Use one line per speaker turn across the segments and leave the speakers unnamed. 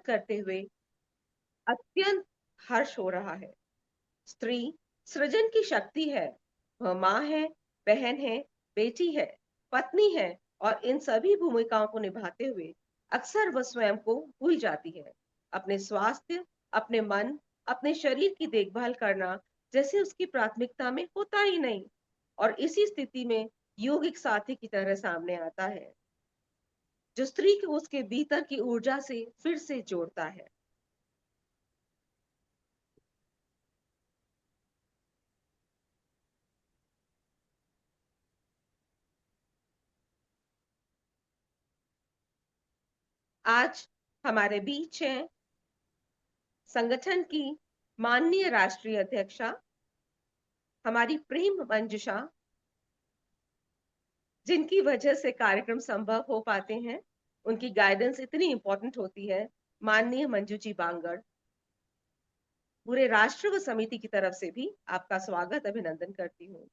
करते हुए अत्यंत हर्ष हो रहा है। स्त्री सृजन की शक्ति है। वह माँ है, बहन है, बेटी है, पत्नी है और इन सभी भूमिकाओं को निभाते हुए अक्सर वह स्वयं को भूल जाती है। अपने स्वास्थ्य, अपने मन, अपने शरीर की देखभाल करना जैसे उसकी प्राथमिकता में होता ही नहीं और इसी स्थिति में योग एक साथी की तरह सामने आता है जो स्त्री को उसके भीतर की ऊर्जा से फिर से जोड़ता है। आज हमारे बीच हैं संगठन की माननीय राष्ट्रीय अध्यक्षा हमारी प्रेम मंजुषा, जिनकी वजह से कार्यक्रम संभव हो पाते हैं। उनकी गाइडेंस इतनी इंपॉर्टेंट होती है। माननीय मंजू जी बांगड़, पूरे राष्ट्र व समिति की तरफ से भी आपका स्वागत अभिनंदन करती हूँ।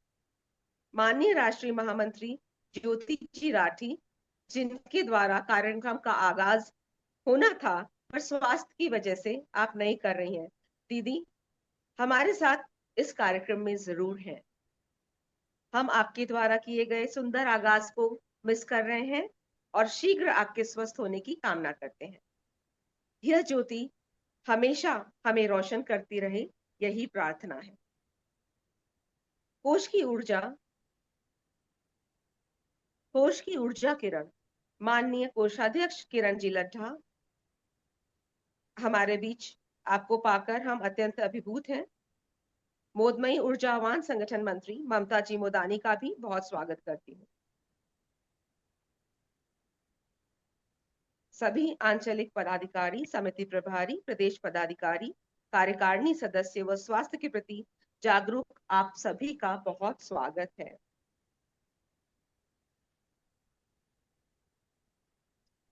माननीय राष्ट्रीय महामंत्री ज्योति जी राठी, जिनके द्वारा कार्यक्रम का आगाज होना था पर स्वास्थ्य की वजह से आप नहीं कर रही हैं। दीदी हमारे साथ इस कार्यक्रम में जरूर हैं। हम आपके द्वारा किए गए सुंदर आगाज को मिस कर रहे हैं और शीघ्र आपके स्वस्थ होने की कामना करते हैं। यह ज्योति हमेशा हमें रोशन करती रहे, यही प्रार्थना है। कोष की ऊर्जा किरण माननीय कोषाध्यक्ष किरण जी लड्ढा, हमारे बीच आपको पाकर हम अत्यंत अभिभूत हैं। मोदमयी ऊर्जावान संगठन मंत्री ममता जी मोदानी का भी बहुत स्वागत करती हूँ। सभी आंचलिक पदाधिकारी, समिति प्रभारी, प्रदेश पदाधिकारी, कार्यकारिणी सदस्य व स्वास्थ्य के प्रति जागरूक आप सभी का बहुत स्वागत है।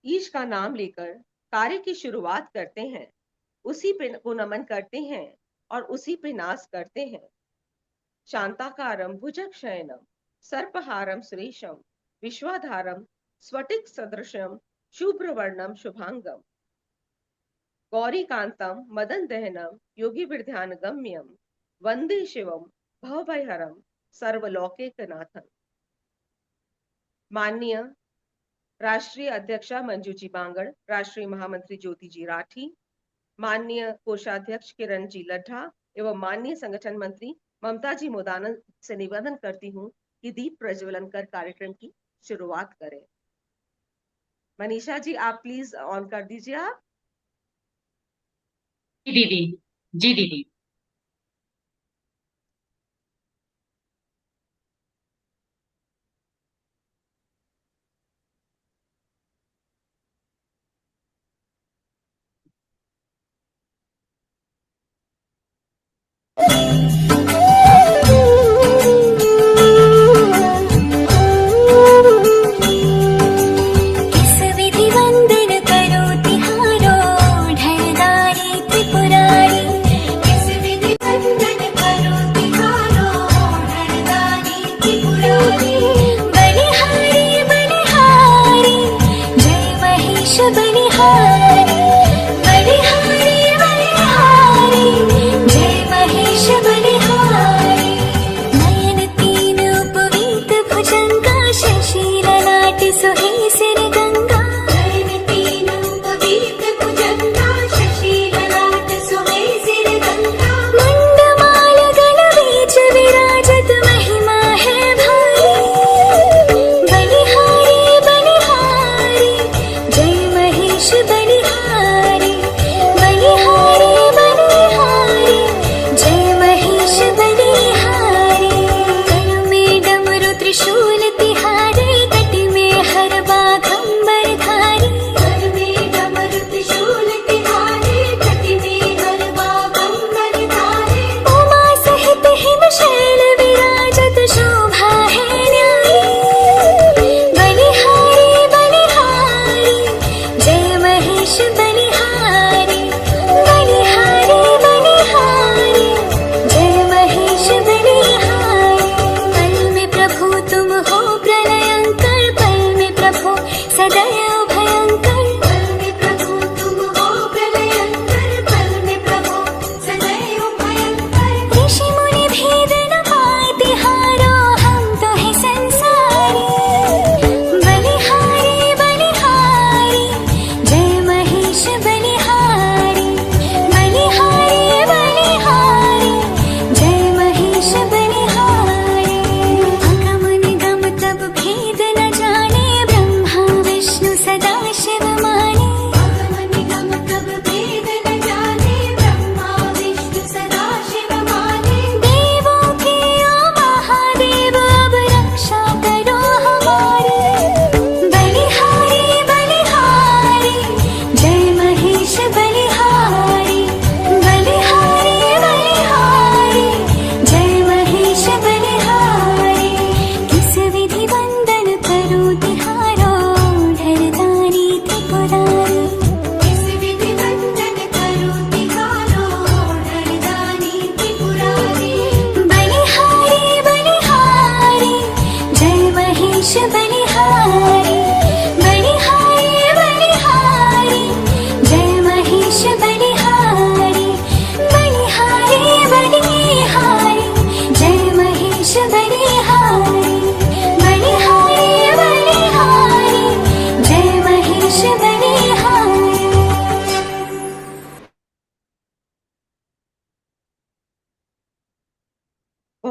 ईश का नाम लेकर कार्य की शुरुआत करते हैं, उसी पे को नमन करते हैं और उसी पे नाश करते हैं। शांताकारं भुजगशयनं सर्पहारं सुरेशं विश्वाधारं स्फटिक सदृशं शुभ्रवर्णं शुभांगं गौरीकांतं मदन दहनं योगी विध्यान गम्यं वंदे शिवम भवभयहरं सर्वलौकिकनाथं। माननीय राष्ट्रीय अध्यक्षा मंजू जी बांगड़, राष्ट्रीय महामंत्री ज्योति जी राठी, माननीय कोषाध्यक्ष किरण जी लड्ढा एवं माननीय संगठन मंत्री ममता जी मोदाना से निवेदन करती हूँ कि दीप प्रज्वलन कर कार्यक्रम की शुरुआत करें। मनीषा जी आप प्लीज ऑन कर दीजिए। आप
जी दीदी। जी दीदी।
विधि वंदन करो तिहारो ढलदारी त्रिपुरारी, किस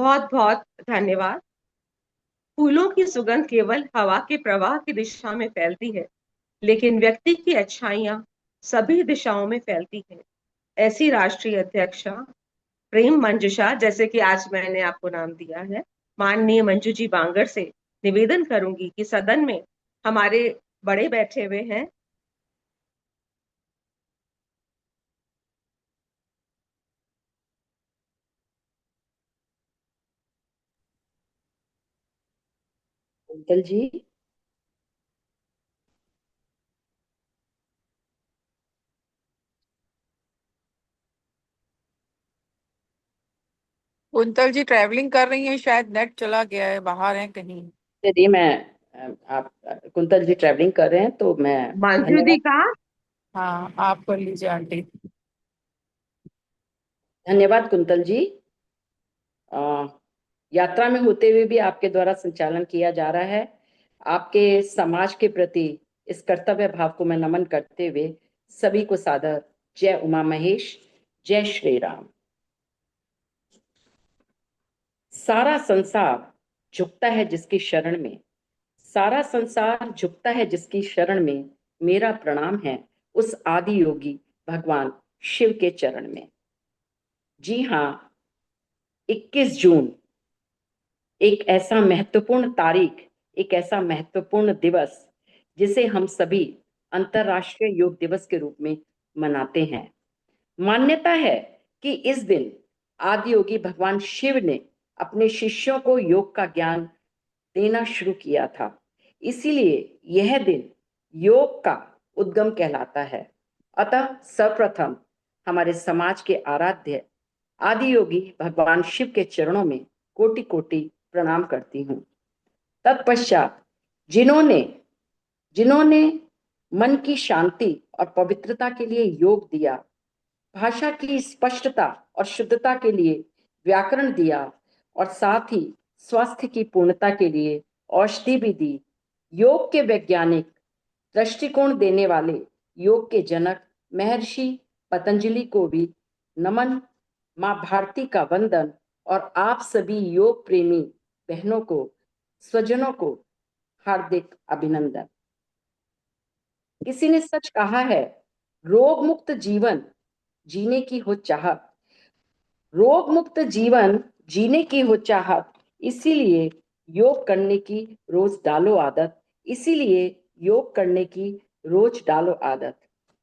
बहुत बहुत धन्यवाद। फूलों की सुगंध केवल हवा के प्रवाह की दिशा में फैलती है, लेकिन व्यक्ति की अच्छाइयां सभी दिशाओं में फैलती है। ऐसी राष्ट्रीय अध्यक्षा प्रेम मंजुषा, जैसे कि आज मैंने आपको नाम दिया है, माननीय मंजू जी बांगर से निवेदन करूंगी कि सदन में हमारे बड़े बैठे हुए हैं।
कुंतल जी।
कुंतल जी ट्रैवलिंग कर रही हैं, शायद नेट चला गया है, बाहर हैं कहीं।
यदि मैं आप कुंतल जी ट्रैवलिंग कर रहे हैं तो मैं
मंजू जी
धन्यवाद।
का
हाँ, आप कर लीजिए आंटी।
धन्यवाद कुंतल जी। अ, यात्रा में होते हुए भी आपके द्वारा संचालन किया जा रहा है। आपके समाज के प्रति इस कर्तव्य भाव को मैं नमन करते हुए सभी को सादर जय उमा महेश, जय श्री राम। सारा संसार झुकता है जिसकी शरण में, सारा संसार झुकता है जिसकी शरण में, मेरा प्रणाम है उस आदि योगी भगवान शिव के चरण में। जी हाँ, 21 जून एक ऐसा महत्वपूर्ण तारीख, एक ऐसा महत्वपूर्ण दिवस जिसे हम सभी अंतर्राष्ट्रीय योग दिवस के रूप में मनाते हैं। मान्यता है कि इस दिन आदि योगी भगवान शिव ने अपने शिष्यों को योग का ज्ञान देना शुरू किया था। इसीलिए यह दिन योग का उद्गम कहलाता है। अतः सर्वप्रथम हमारे समाज के आराध्य आदि योगी भगवान शिव के चरणों में कोटि कोटि प्रणाम करती हूँ। तत्पश्चात जिन्होंने जिन्होंने मन की शांति और पवित्रता के लिए योग दिया, भाषा की स्पष्टता और शुद्धता के लिए व्याकरण दिया, और साथ ही स्वास्थ्य की पूर्णता के लिए औषधि भी दी, योग के वैज्ञानिक दृष्टिकोण देने वाले योग के जनक महर्षि पतंजलि को भी नमन, माँ भारती का वंदन, और आप सभी योग प्रेमी बहनों को, स्वजनों को हार्दिक अभिनंदन। किसी ने सच कहा है, रोग मुक्त जीवन जीने की हो चाहत, रोग मुक्त जीवन जीने की हो चाहत, इसीलिए योग करने की रोज डालो आदत, इसीलिए योग करने की रोज डालो आदत।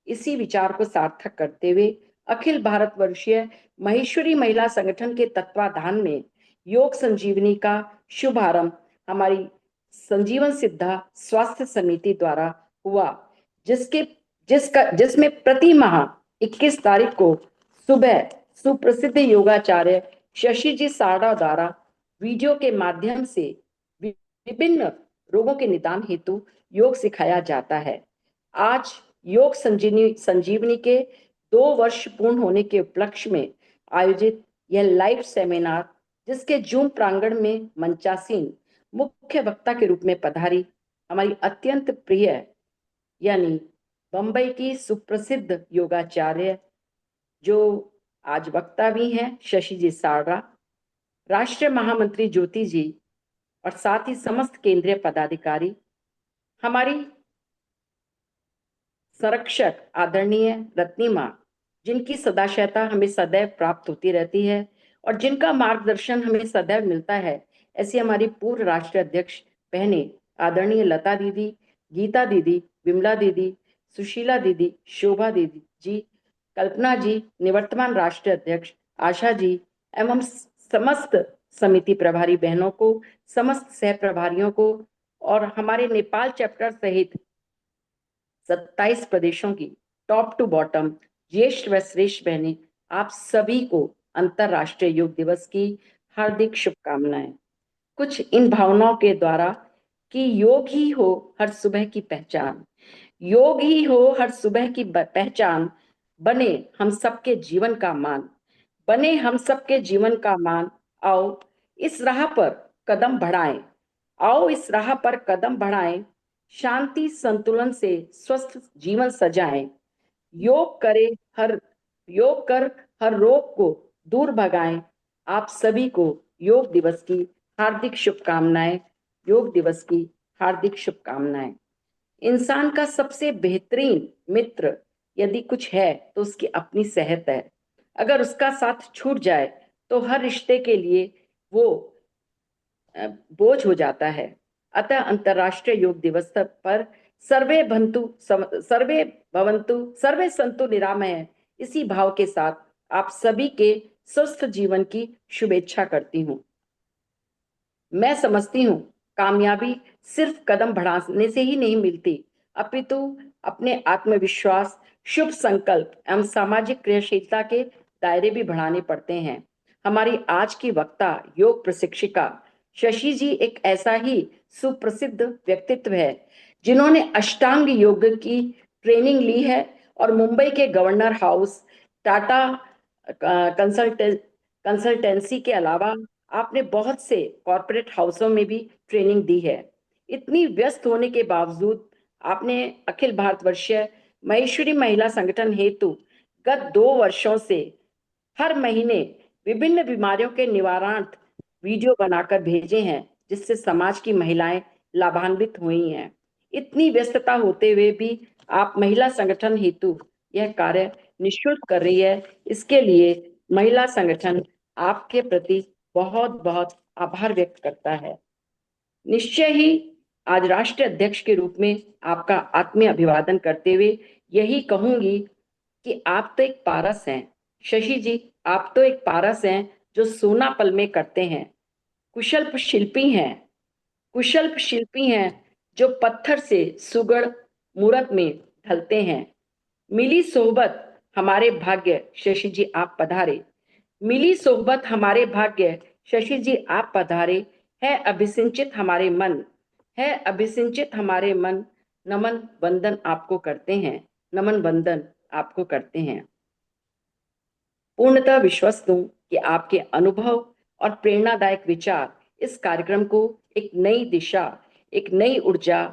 इसी विचार को सार्थक करते हुए अखिल भारतवर्षीय महेश्वरी महिला संगठन के तत्वाधान में योग संजीवनी का शुभारंभ हमारी संजीवन सिद्धा स्वास्थ्य समिति द्वारा हुआ, जिसमें प्रति माह 21 तारीख को सुबह सुप्रसिद्ध योगाचार्य शशि जी सारड़ा द्वारा वीडियो के माध्यम से विभिन्न रोगों के निदान हेतु योग सिखाया जाता है। आज योग संजीवनी के 2 वर्ष पूर्ण होने के उपलक्ष्य में आयोजित यह लाइव सेमिनार, जिसके जूम प्रांगण में मंचासीन मुख्य वक्ता के रूप में पधारी हमारी अत्यंत प्रिय यानी बंबई की सुप्रसिद्ध योगाचार्य, जो आज वक्ता भी हैं, शशि जी सारड़ा, राष्ट्रीय महामंत्री ज्योति जी, और साथ ही समस्त केंद्रीय पदाधिकारी, हमारी संरक्षक आदरणीय रत्निमा, जिनकी सदाशयता हमें सदैव प्राप्त होती रहती है और जिनका मार्गदर्शन हमें सदैव मिलता है, ऐसी हमारी पूर्व राष्ट्रीय अध्यक्ष बहनें आदरणीय लता दीदी, गीता दीदी, विमला दीदी, सुशीला दीदी, शोभा दीदी जी, कल्पना जी, निवर्तमान राष्ट्रीय अध्यक्ष आशा जी, एवं समस्त समिति प्रभारी बहनों को, समस्त सह प्रभारियों को, और हमारे नेपाल चैप्टर सहित 27 प्रदेशों की टॉप टू बॉटम ज्येष्ठ व श्रेष्ठ बहनें, आप सभी को अंतरराष्ट्रीय योग दिवस की हार्दिक शुभकामनाएं। कुछ इन भावनाओं के द्वारा कि योग ही हो हर सुबह की पहचान, योग ही हो हर सुबह की पहचान, बने हम सबके जीवन का मान, बने हम सबके जीवन का मान। आओ इस राह पर कदम बढ़ाएं, आओ इस राह पर कदम बढ़ाएं, शांति संतुलन से स्वस्थ जीवन सजाएं, योग करे हर योग कर हर रोग को दूर भगाएं। आप सभी को योग दिवस की हार्दिक शुभकामनाएं। योग दिवस की हार्दिक शुभकामनाएं। इंसान का सबसे बेहतरीन मित्र यदि कुछ है तो उसकी अपनी सेहत है। अगर उसका साथ छूट जाए तो हर रिश्ते के लिए वो बोझ हो जाता है। अतः अंतर्राष्ट्रीय योग दिवस पर सर्वे भवन्तु सर्वे संतु निरामय, इसी भाव के साथ आप सभी के स्वस्थ जीवन की शुभेच्छा करती हूँ। मैं समझती हूँ कामयाबी सिर्फ कदम बढ़ाने से ही नहीं मिलती, अपितु अपने आत्मविश्वास, शुभ संकल्प एवं सामाजिक क्रियाशीलता के दायरे भी बढ़ाने पड़ते हैं। हमारी आज की वक्ता योग प्रशिक्षिका शशि जी एक ऐसा ही सुप्रसिद्ध व्यक्तित्व है जिन्होंने अष्टांग योग की ट्रेनिंग ली है और मुंबई के गवर्नर हाउस, टाटा कंसल्टेंसी के अलावा आपने बहुत से कॉरपोरेट हाउसों में भी ट्रेनिंग दी है। इतनी व्यस्त होने के बावजूद आपने अखिल भारतवर्षीय महेश्वरी महिला संगठन हेतु गत 2 वर्षों से हर महीने विभिन्न बीमारियों के निवारणार्थ वीडियो बनाकर भेजे हैं, जिससे समाज की महिलाएं लाभान्वित हुई हैं। इतनी व्यस्तता होते हुए भी आप महिला संगठन हेतु यह कार्य निःशुल्क कर रही है। इसके लिए महिला संगठन आपके प्रति बहुत बहुत आभार व्यक्त करता है। निश्चय ही आज राष्ट्रीय अध्यक्ष के रूप में आपका आत्मीय अभिवादन करते हुए यही कहूंगी कि आप तो एक पारस हैं शशि जी, आप तो एक पारस हैं जो सोना पल में करते हैं। कुशल शिल्पी हैं, कुशल शिल्पी हैं जो पत्थर से सुगढ़ मूरत में ढलते हैं। मिली सोहबत हमारे भाग्य शशि जी आप पधारे, मिली सोहबत हमारे भाग्य शशि जी आप पधारे, है अभिसिंचित हमारे मन, है अभिसिंचित हमारे मन, नमन वंदन आपको करते हैं, नमन वंदन आपको करते हैं। पूर्णतः विश्वस्त हूं कि आपके अनुभव और प्रेरणादायक विचार इस कार्यक्रम को एक नई दिशा, एक नई ऊर्जा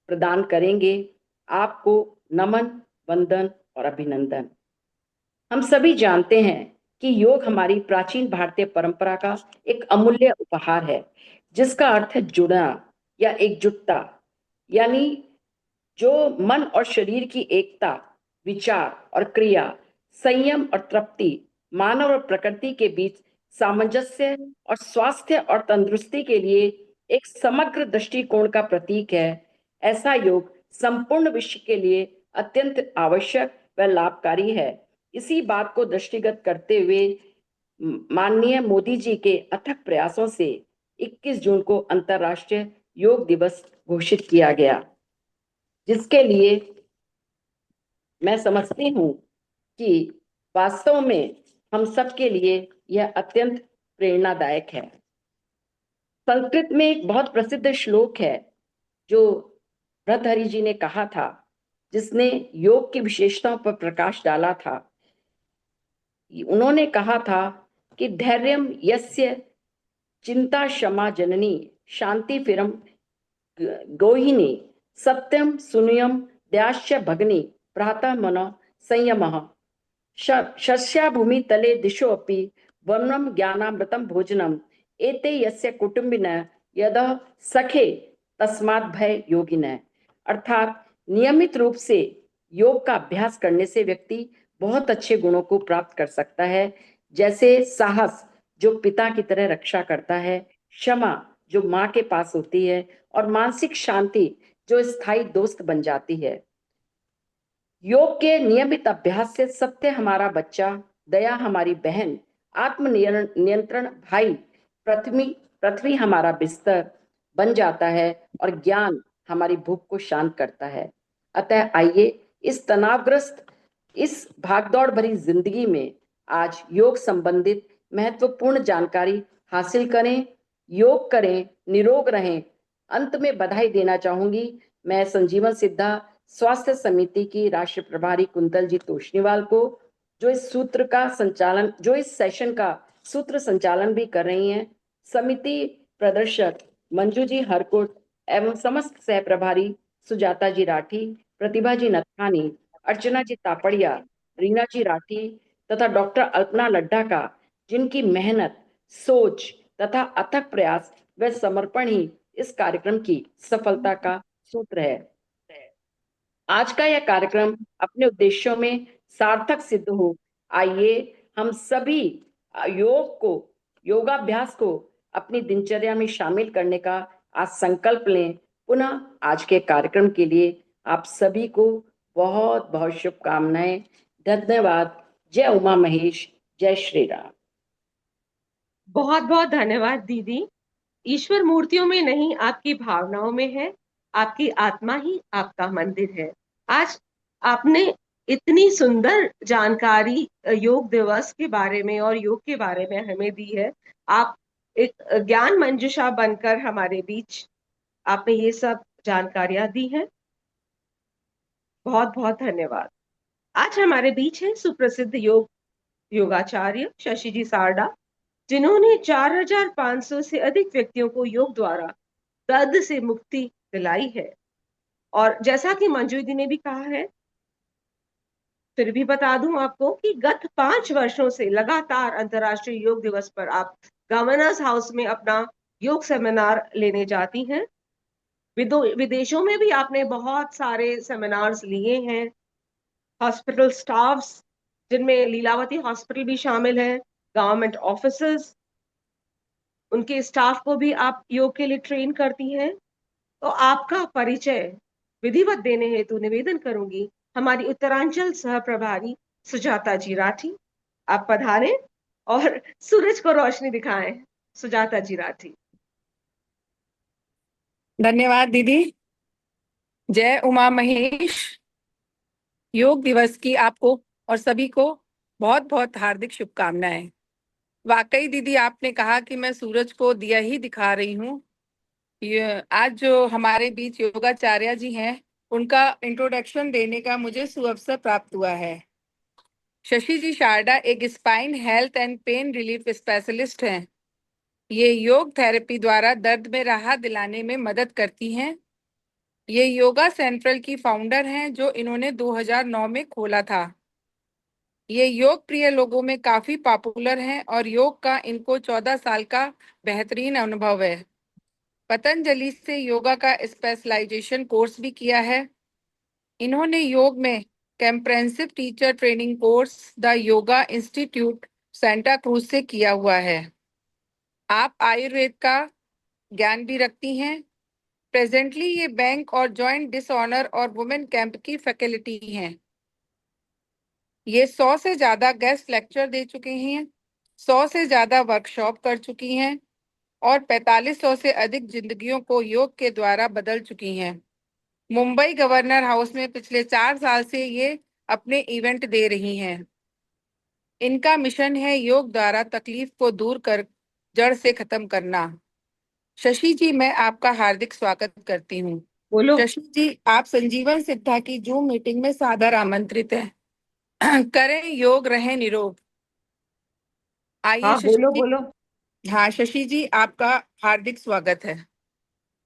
प्रदान करेंगे। आपको नमन वंदन और अभिनंदन। हम सभी जानते हैं कि योग हमारी प्राचीन भारतीय परंपरा का एक अमूल्य उपहार है, जिसका अर्थ है जुड़ना या एकजुटता, यानी जो मन और शरीर की एकता, विचार और क्रिया, संयम और तृप्ति, मानव और प्रकृति के बीच सामंजस्य और स्वास्थ्य और तंदुरुस्ती के लिए एक समग्र दृष्टिकोण का प्रतीक है। ऐसा योग संपूर्ण विश्व के लिए अत्यंत आवश्यक व लाभकारी है। इसी बात को दृष्टिगत करते हुए माननीय मोदी जी के अथक प्रयासों से 21 जून को अंतर्राष्ट्रीय योग दिवस घोषित किया गया, जिसके लिए मैं समझती हूँ कि वास्तव में हम सबके लिए यह अत्यंत प्रेरणादायक है। संस्कृत में एक बहुत प्रसिद्ध श्लोक है जो भर्तृहरि जी ने कहा था, जिसने योग की विशेषताओं पर प्रकाश डाला था। उन्होंने कहा था कि धैर्यम यस्य चिंता क्षमा जननी शांति फिरम गोहिनी सत्यम सुनियम दयाश्च भगनी प्रातः मनो संयमः शस्या भूमि तले दिशो अपि वर्णम ज्ञानामृतम भोजनम एते यस्य कुटुंबिन यद सखे तस्मात् भय योगिन। अर्थात नियमित रूप से योग का अभ्यास करने से व्यक्ति बहुत अच्छे गुणों को प्राप्त कर सकता है, जैसे साहस जो पिता की तरह रक्षा करता है, क्षमा जो माँ के पास होती है, और मानसिक शांति जो स्थायी दोस्त बन जाती है। योग के नियमित अभ्यास से सत्य हमारा बच्चा, दया हमारी बहन, आत्म नियंत्रण भाई, पृथ्वी हमारा बिस्तर बन जाता है और ज्ञान हमारी भूख को शांत करता है। अतः आइए इस तनावग्रस्त, इस भागदौड़ भरी जिंदगी में आज योग संबंधित महत्वपूर्ण जानकारी हासिल करें, योग करें, निरोग रहें। अंत में बधाई देना चाहूंगी मैं संजीवन सिद्धा स्वास्थ्य समिति की राष्ट्रीय प्रभारी कुंतल जी तोषनीवाल को, जो इस सूत्र का संचालन, जो इस सेशन का सूत्र संचालन भी कर रही हैं, समिति प्रदर्शक मंजू जी हरकोट एवं समस्त सह प्रभारी सुजाता जी राठी, प्रतिभा जी नथानी, अर्चना जी तापड़िया, रीना जी राठी तथा डॉक्टर अल्पना लड्ढा का, जिनकी मेहनत, सोच तथा अथक प्रयास व समर्पण ही इस कार्यक्रम की सफलता का सूत्र है। आज का यह कार्यक्रम अपने उद्देश्यों में सार्थक सिद्ध हो, आइए हम सभी योगाभ्यास को अपनी दिनचर्या में शामिल करने का आज संकल्प लें। पुनः आज के कार्यक्रम के लिए आप सभी को बहुत बहुत शुभकामनाएं। धन्यवाद। जय उमा महेश, जय श्री राम।
बहुत बहुत धन्यवाद दीदी। ईश्वर मूर्तियों में नहीं, आपकी भावनाओं में है। आपकी आत्मा ही आपका मंदिर है। आज आपने इतनी सुंदर जानकारी योग दिवस के बारे में और योग के बारे में हमें दी है। आप एक ज्ञान मंजुषा बनकर हमारे बीच आपने ये सब जानकारियां दी हैं। बहुत बहुत धन्यवाद। आज हमारे बीच है सुप्रसिद्ध योगाचार्य शशि जी सारडा, जिन्होंने 4500 से अधिक व्यक्तियों को योग द्वारा दर्द से मुक्ति दिलाई है। और जैसा कि मंजू दी ने भी कहा है, फिर भी बता दूं आपको कि गत 5 वर्षों से लगातार अंतर्राष्ट्रीय योग दिवस पर आप गवर्नर्स हाउस में अपना योग सेमिनार लेने जाती हैं। विदेशों में भी आपने बहुत सारे सेमिनार्स लिए हैं। हॉस्पिटल स्टाफ्स, जिनमें लीलावती हॉस्पिटल भी शामिल है, गवर्नमेंट ऑफिसर्स, उनके स्टाफ को भी आप योग के लिए ट्रेन करती हैं। तो आपका परिचय विधिवत देने हेतु निवेदन करूंगी हमारी उत्तरांचल सह प्रभारी सुजाता जी राठी। आप पधारें और सूरज को रोशनी दिखाएं। सुजाता जी राठी।
धन्यवाद दीदी। जय उमा महेश। योग दिवस की आपको और सभी को बहुत बहुत हार्दिक शुभकामनाएं। वाकई दीदी, आपने कहा कि मैं सूरज को दिया ही दिखा रही हूँ। ये आज जो हमारे बीच योगाचार्य जी हैं, उनका इंट्रोडक्शन देने का मुझे सुअवसर प्राप्त हुआ है। शशि जी सारडा एक spine health and pain relief specialist हैं। ये योग थेरेपी द्वारा दर्द में राहत दिलाने में मदद करती हैं। ये योगा सेंट्रल की फाउंडर हैं, जो इन्होंने 2009 में खोला था। ये योग प्रिय लोगों में काफी पॉपुलर हैं और योग का इनको 14 साल का बेहतरीन अनुभव है। पतंजलि से योगा का स्पेशलाइजेशन कोर्स भी किया है। इन्होंने योग में comprehensive teacher training course the yoga institute Santa Cruz से किया हुआ है। आप आयुर्वेद का ज्ञान भी रखती हैं। प्रेजेंटली ये बैंक और जॉइंट डिसऑनर और वुमेन कैंप की फैकल्टी हैं। ये 100 से ज्यादा गेस्ट लेक्चर दे चुके हैं, 100 से ज्यादा वर्कशॉप कर चुकी हैं और 4500 से अधिक जिंदगियों को योग के द्वारा बदल चुकी हैं। मुंबई गवर्नर हाउस में पिछले 4 साल से ये अपने इवेंट दे रही हैं। इनका मिशन है योग द्वारा तकलीफ को दूर कर जड़ से खत्म करना। शशि जी, मैं आपका हार्दिक स्वागत करती हूँ।
बोलो।
शशि जी, आप संजीवन सिद्धा की जूम मीटिंग में सादर आमंत्रित हैं। करें योग, रहें निरोग। आइए
हाँ,
शशि
बोलो
जी।
बोलो।
हाँ शशि जी, आपका हार्दिक स्वागत है।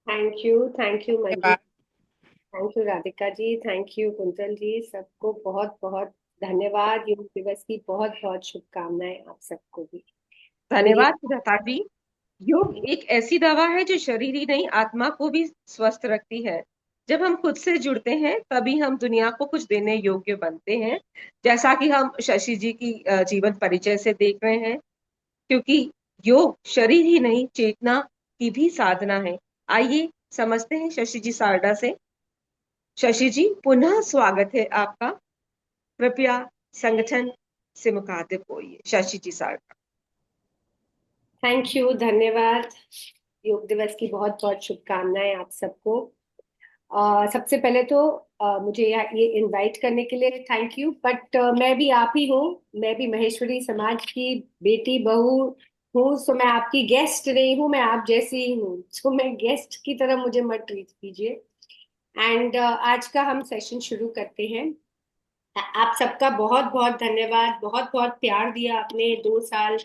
थैंक यू मंजू,
धन्यवाद।
Thank you Radhika ji, thank you Kuntal ji. सबको बहुत बहुत धन्यवाद। योग दिवस की बहुत बहुत शुभकामनाएं आप सबको भी। मेरी
धन्यवाद सुजाता जी। योग एक ऐसी दवा है जो शरीर ही नहीं, आत्मा को भी स्वस्थ रखती है। जब हम खुद से जुड़ते हैं तभी हम दुनिया को कुछ देने योग्य बनते हैं, जैसा कि हम शशि जी की जीवन परिचय से देख रहे हैं। क्योंकि योग शरीर ही नहीं, चेतना की भी साधना है। आइए समझते हैं शशि जी सारडा से। शशि जी, पुनः स्वागत है आपका। कृपया संगठन से मुखातिब होइए। शशि जी सारडा।
थैंक यू, धन्यवाद। योग दिवस की बहुत बहुत शुभकामनाएं आप सबको। सबसे पहले तो मुझे ये इनवाइट करने के लिए थैंक यू। बट मैं भी आप ही हूँ, मैं भी महेश्वरी समाज की बेटी बहू हूँ। सो मैं आपकी गेस्ट नहीं हूँ, मैं आप जैसी ही हूँ। सो मैं गेस्ट की तरह मुझे मत ट्रीट कीजिए। एंड आज का हम सेशन शुरू करते हैं। आप सबका बहुत बहुत धन्यवाद। बहुत बहुत प्यार दिया आपने 2 साल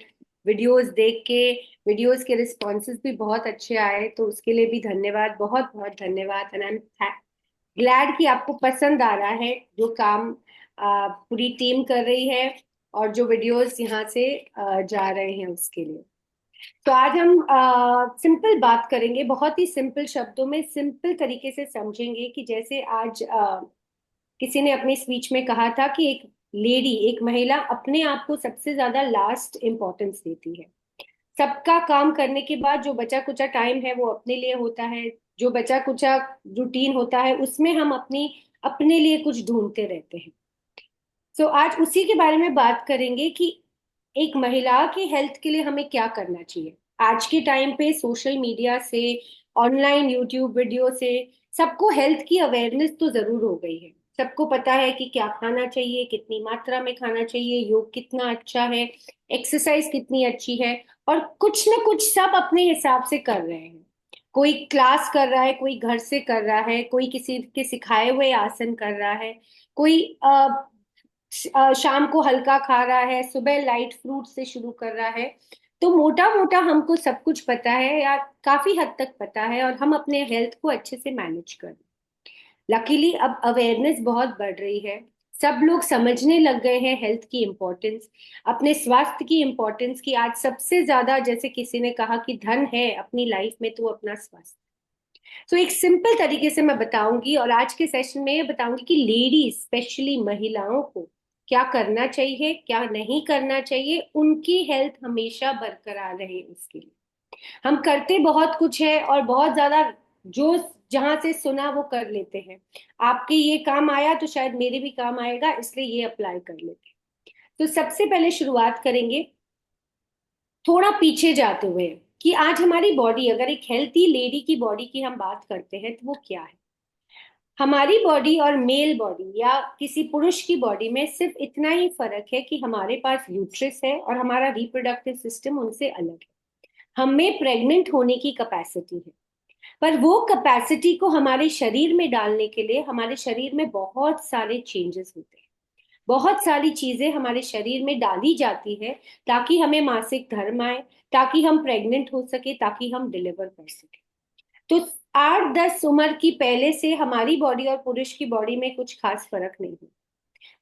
वीडियोस देख के। वीडियोस के रिस्पॉन्सेज भी बहुत अच्छे आए, तो उसके लिए भी धन्यवाद, बहुत बहुत धन्यवाद। एंड आई एम ग्लैड कि आपको पसंद आ रहा है जो काम पूरी टीम कर रही है और जो वीडियोस यहाँ से जा रहे हैं उसके लिए। तो आज हम सिंपल बात करेंगे, बहुत ही सिंपल शब्दों में सिंपल तरीके से समझेंगे कि जैसे आज किसी ने अपनी स्पीच में कहा था कि एक लेडी, एक महिला अपने आप को सबसे ज्यादा लास्ट इम्पोर्टेंस देती है। सबका काम करने के बाद जो बचा कुचा टाइम है वो अपने लिए होता है, जो बचा कुचा रूटीन होता है उसमें हम अपने लिए कुछ ढूंढते रहते हैं। तो आज उसी के बारे में बात करेंगे कि एक महिला के हेल्थ के लिए हमें क्या करना चाहिए। आज के टाइम पे सोशल मीडिया से, ऑनलाइन यूट्यूब वीडियो से सबको हेल्थ की अवेयरनेस तो जरूर हो गई है। सबको पता है कि क्या खाना चाहिए, कितनी मात्रा में खाना चाहिए, योग कितना अच्छा है, एक्सरसाइज कितनी अच्छी है, और कुछ ना कुछ सब अपने हिसाब से कर रहे हैं। कोई क्लास कर रहा है, कोई घर से कर रहा है, कोई किसी के सिखाए हुए आसन कर रहा है, कोई शाम को हल्का खा रहा है, सुबह लाइट फ्रूट से शुरू कर रहा है। तो मोटा मोटा हमको सब कुछ पता है या काफी हद तक पता है, और हम अपने हेल्थ को अच्छे से मैनेज कर। लकीली अब अवेयरनेस बहुत बढ़ रही है। सब लोग समझने लग गए हैं हेल्थ की इम्पोर्टेंस, अपने स्वास्थ्य की इम्पोर्टेंस, की आज सबसे ज्यादा, जैसे किसी ने कहा कि धन है अपनी लाइफ में तो अपना स्वास्थ्य। तो एक सिंपल तरीके से मैं बताऊंगी, और आज के सेशन में ये बताऊंगी कि लेडीज, स्पेशली महिलाओं को क्या करना चाहिए, क्या नहीं करना चाहिए, उनकी हेल्थ हमेशा बरकरार रहे उसके लिए। हम करते बहुत कुछ है और बहुत ज्यादा जो जहां से सुना वो कर लेते हैं। आपके ये काम आया तो शायद मेरे भी काम आएगा, इसलिए ये अप्लाई कर लेते हैं। तो सबसे पहले शुरुआत करेंगे थोड़ा पीछे जाते हुए कि आज हमारी बॉडी, अगर एक हेल्थी लेडी की बॉडी की हम बात करते हैं तो वो क्या है। हमारी बॉडी और मेल बॉडी या किसी पुरुष की बॉडी में सिर्फ इतना ही फर्क है कि हमारे पास यूट्रस है और हमारा रिप्रोडक्टिव सिस्टम उनसे अलग है। हमें प्रेग्नेंट होने की कैपेसिटी है, पर वो कैपेसिटी को हमारे शरीर में डालने के लिए हमारे शरीर में बहुत सारे चेंजेस होते हैं। बहुत सारी चीजें हमारे शरीर में डाली जाती है ताकि हमें मासिक धर्म आए, ताकि हम प्रेग्नेंट हो सके, ताकि हम डिलीवर कर सके। तो 8-10 उम्र की पहले से हमारी बॉडी और पुरुष की बॉडी में कुछ खास फर्क नहीं है।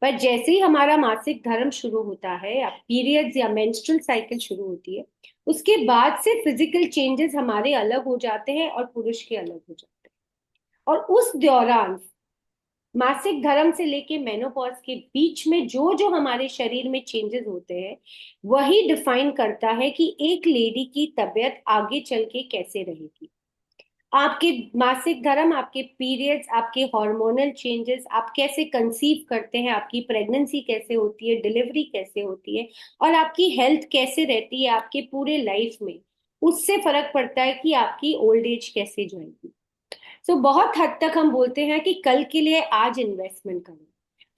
पर जैसे ही हमारा मासिक धर्म शुरू होता है या पीरियड्स या मेंस्ट्रुअल साइकिल शुरू होती है, उसके बाद से फिजिकल चेंजेस हमारे अलग हो जाते हैं और पुरुष के अलग हो जाते हैं। और उस दौरान मासिक धर्म से लेके मेनोपॉज के बीच में जो जो हमारे शरीर में चेंजेस होते हैं, वही डिफाइन करता है कि एक लेडी की तबीयत आगे चल के कैसे रहेगी। आपके मासिक धर्म, आपके पीरियड्स, आपके हार्मोनल चेंजेस, आप कैसे कंसीव करते हैं, आपकी प्रेगनेंसी कैसे होती है, डिलीवरी कैसे होती है, और आपकी हेल्थ कैसे रहती है आपके पूरे लाइफ में, उससे फर्क पड़ता है कि आपकी ओल्ड एज कैसे जाएगी। तो बहुत हद तक हम बोलते हैं कि कल के लिए आज इन्वेस्टमेंट करें।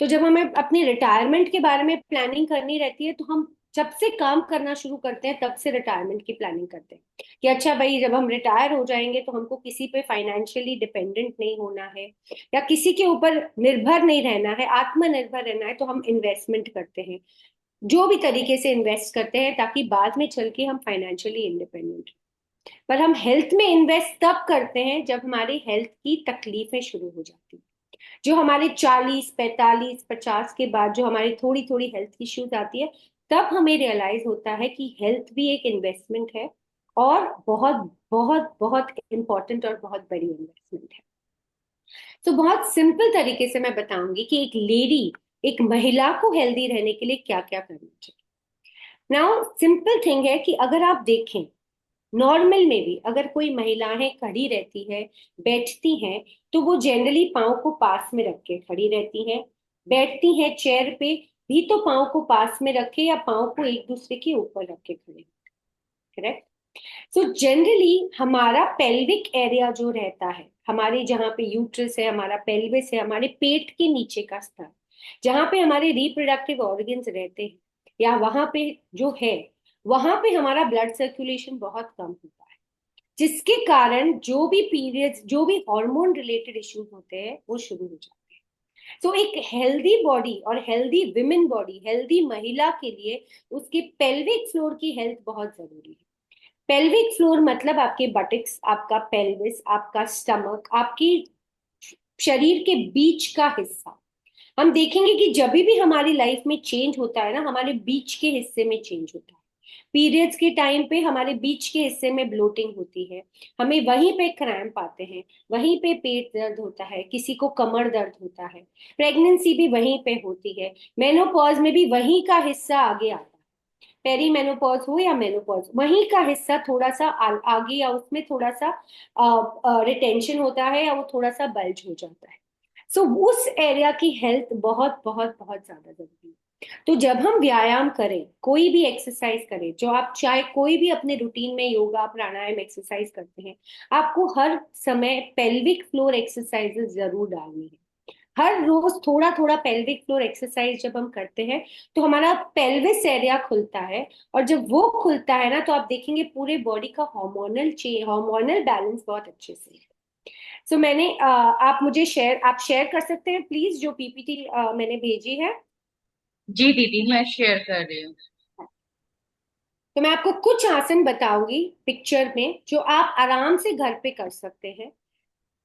तो जब हमें अपनी रिटायरमेंट के बारे में प्लानिंग करनी रहती है तो हम जब से काम करना शुरू करते हैं तब से रिटायरमेंट की प्लानिंग करते हैं कि अच्छा भाई, जब हम रिटायर हो जाएंगे तो हमको किसी पे फाइनेंशियली डिपेंडेंट नहीं होना है या किसी के ऊपर निर्भर नहीं रहना है, आत्मनिर्भर रहना है, तो हम इन्वेस्टमेंट करते हैं। जो भी तरीके से इन्वेस्ट करते हैं ताकि बाद में चल के हम फाइनेंशियली इंडिपेंडेंट। पर हम हेल्थ में इन्वेस्ट तब करते हैं जब हमारी हेल्थ की तकलीफें शुरू हो जाती हैं। जो हमारे 40, 45, 50 के बाद जो हमारी थोड़ी थोड़ी हेल्थ इश्यूज आती है, तब हमें रियलाइज होता है कि हेल्थ भी एक इन्वेस्टमेंट है, और बहुत बहुत बहुत इंपॉर्टेंट और बहुत बड़ी इन्वेस्टमेंट है। तो बहुत सिंपल तरीके से मैं बताऊंगी कि एक लेडी, एक महिला को हेल्दी रहने के लिए क्या क्या करना चाहिए। नाउ सिंपल थिंग है कि अगर आप देखें, नॉर्मल में भी अगर कोई महिलाएं खड़ी रहती है, बैठती हैं, तो वो जनरली पाँव को पास में रख के खड़ी रहती हैं। बैठती हैं चेयर पे भी तो पाँव को पास में रखे या पाँव को एक दूसरे के ऊपर रख के खड़े। करेक्ट। सो जनरली हमारा पेल्विक एरिया जो रहता है, हमारे जहाँ पे यूट्रस है, हमारा पेल्विस है, हमारे पेट के नीचे का स्थान जहाँ पे हमारे रिप्रोडक्टिव ऑर्गन्स रहते हैं, या वहां पे जो है, वहां पे हमारा ब्लड सर्कुलेशन बहुत कम होता है, जिसके कारण जो भी पीरियड्स, जो भी हार्मोन रिलेटेड इश्यूज होते हैं वो शुरू हो जाते हैं। तो एक हेल्दी बॉडी और हेल्दी विमेन बॉडी, हेल्दी महिला के लिए उसके पेल्विक फ्लोर की हेल्थ बहुत जरूरी है। पेल्विक फ्लोर मतलब आपके बटक्स, आपका पेल्विस, आपका स्टमक, आपकी शरीर के बीच का हिस्सा। हम देखेंगे कि जब भी हमारी लाइफ में चेंज होता है ना, हमारे बीच के हिस्से में चेंज होता है। पीरियड्स के टाइम पे हमारे बीच के हिस्से में ब्लोटिंग होती है, हमें वहीं पे क्रैम्प आते हैं, वहीं पे पेट दर्द होता है, किसी को कमर दर्द होता है, प्रेगनेंसी भी वहीं पे होती है, मेनोपॉज में भी वहीं का हिस्सा आगे आता है। पेरी मेनोपॉज हो या मेनोपॉज, वहीं का हिस्सा थोड़ा सा आगे या उसमें थोड़ा सा रिटेंशन होता है या वो थोड़ा सा बल्ज हो जाता है। सो उस एरिया की हेल्थ बहुत बहुत बहुत ज्यादा जरूरी है। तो जब हम व्यायाम करें, कोई भी एक्सरसाइज करें, जो आप चाहे कोई भी अपने रूटीन में योगा प्राणायाम एक्सरसाइज करते हैं, आपको हर समय पेल्विक फ्लोर एक्सरसाइजेस जरूर डालनी है। हर रोज थोड़ा थोड़ा पेल्विक फ्लोर एक्सरसाइज जब हम करते हैं तो हमारा पेल्विस एरिया खुलता है, और जब वो खुलता है ना तो आप देखेंगे पूरे बॉडी का हार्मोनल बैलेंस बहुत अच्छे से है। सो मैंने आप शेयर कर सकते हैं प्लीज जो पीपीटी मैंने भेजी है।
जी दीदी, मैं शेयर कर रही हूँ।
तो मैं आपको कुछ आसन बताऊंगी पिक्चर में जो आप आराम से घर पे कर सकते हैं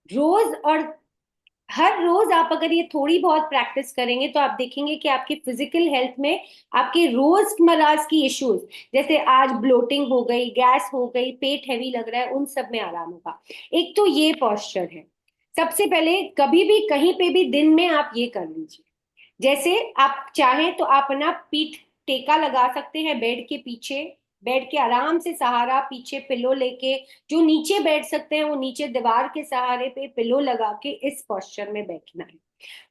रोज। और हर रोज आप अगर ये थोड़ी बहुत प्रैक्टिस करेंगे तो आप देखेंगे कि आपकी फिजिकल हेल्थ में आपके रोजमर्रा की इश्यूज, जैसे आज ब्लोटिंग हो गई, गैस हो गई, पेट हैवी लग रहा है, उन सब में आराम होगा। एक तो ये पोस्चर है। सबसे पहले कभी भी कहीं पे भी दिन में आप ये कर लीजिए। जैसे आप चाहें तो आप ना पीठ टेका लगा सकते हैं बेड के पीछे, बेड के आराम से सहारा पीछे पिलो लेके, जो नीचे बैठ सकते हैं वो नीचे दीवार के सहारे पे पिलो लगा के इस पोस्चर में बैठना है।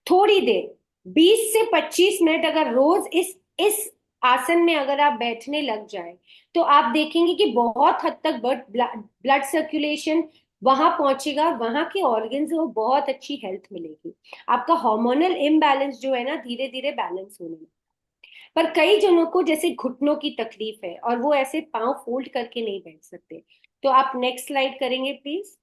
थोड़ी देर 20 से 25 मिनट अगर रोज इस आसन में अगर आप बैठने लग जाए तो आप देखेंगे कि बहुत हद तक ब्लड सर्कुलेशन वहां पहुंचेगा, वहां के ऑर्गन्स वो बहुत अच्छी हेल्थ मिलेगी। आपका हार्मोनल इम्बैलेंस जो है ना धीरे धीरे बैलेंस होने में। पर कई जनों को जैसे घुटनों की तकलीफ है और वो ऐसे पांव फोल्ड करके नहीं बैठ सकते। तो आप नेक्स्ट स्लाइड करेंगे प्लीज।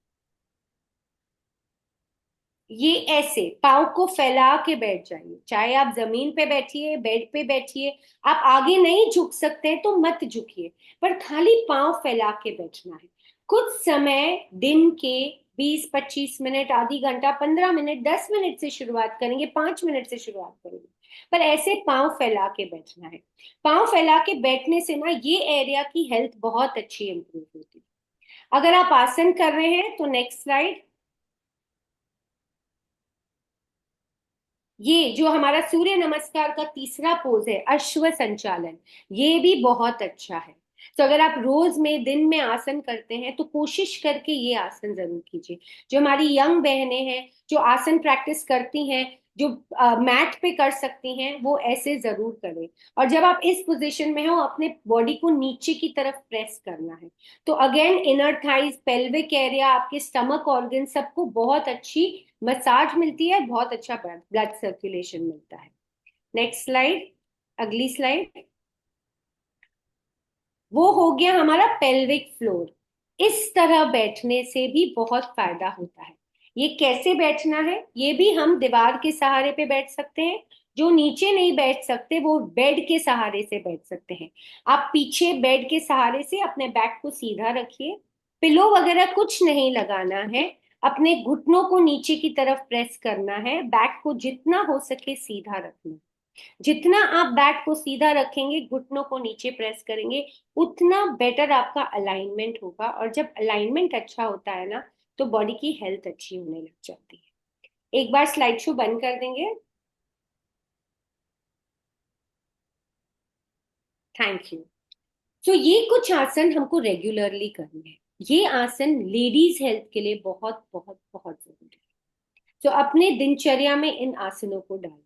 ये ऐसे पाँव को फैला के बैठ जाइए, चाहे आप जमीन पे बैठिए, बेड पे बैठिए। आप आगे नहीं झुक सकते तो मत झुकिए, पर खाली पाँव फैला के बैठना है। कुछ समय दिन के 20-25 मिनट, आधी घंटा, 15 मिनट, 10 मिनट से शुरुआत करेंगे, 5 मिनट से शुरुआत करेंगे, पर ऐसे पाँव फैला के बैठना है। पाँव फैला के बैठने से ना ये एरिया की हेल्थ बहुत अच्छी इंप्रूव होती है। अगर आप आसन कर रहे हैं तो नेक्स्ट स्लाइड। ये जो हमारा सूर्य नमस्कार का तीसरा पोज है अश्व संचालन, ये भी बहुत अच्छा है। तो अगर आप रोज में दिन में आसन करते हैं तो कोशिश करके ये आसन जरूर कीजिए। जो हमारी यंग बहनें हैं जो आसन प्रैक्टिस करती हैं, जो मैट पे कर सकती हैं, वो ऐसे जरूर करें। और जब आप इस पोजीशन में हो अपने बॉडी को नीचे की तरफ प्रेस करना है। तो again inner thighs, pelvic area, आपके स्टमक ऑर्गन सबको बहुत अच्छी मसाज मिलती है, बहुत अच्छा ब्लड सर्कुलेशन मिलता है। नेक्स्ट स्लाइड, अगली स्लाइड। वो हो गया हमारा पेल्विक फ्लोर। इस तरह बैठने से भी बहुत फायदा होता है। ये कैसे बैठना है, ये भी हम दीवार के सहारे पे बैठ सकते हैं। जो नीचे नहीं बैठ सकते वो बेड के सहारे से बैठ सकते हैं। आप पीछे बेड के सहारे से अपने बैक को सीधा रखिए, पिलो वगैरह कुछ नहीं लगाना है, अपने घुटनों को नीचे की तरफ प्रेस करना है, बैक को जितना हो सके सीधा रखना है। जितना आप बैक को सीधा रखेंगे, घुटनों को नीचे प्रेस करेंगे, उतना बेटर आपका अलाइनमेंट होगा। और जब अलाइनमेंट अच्छा होता है ना तो बॉडी की हेल्थ अच्छी होने लग जाती है। एक बार स्लाइड शो बंद कर देंगे। Thank you. तो ये कुछ आसन हमको रेगुलरली करने हैं। ये आसन लेडीज हेल्थ के लिए बहुत बहुत बहुत जरूरी है। तो अपने दिनचर्या में इन आसनों को डालें।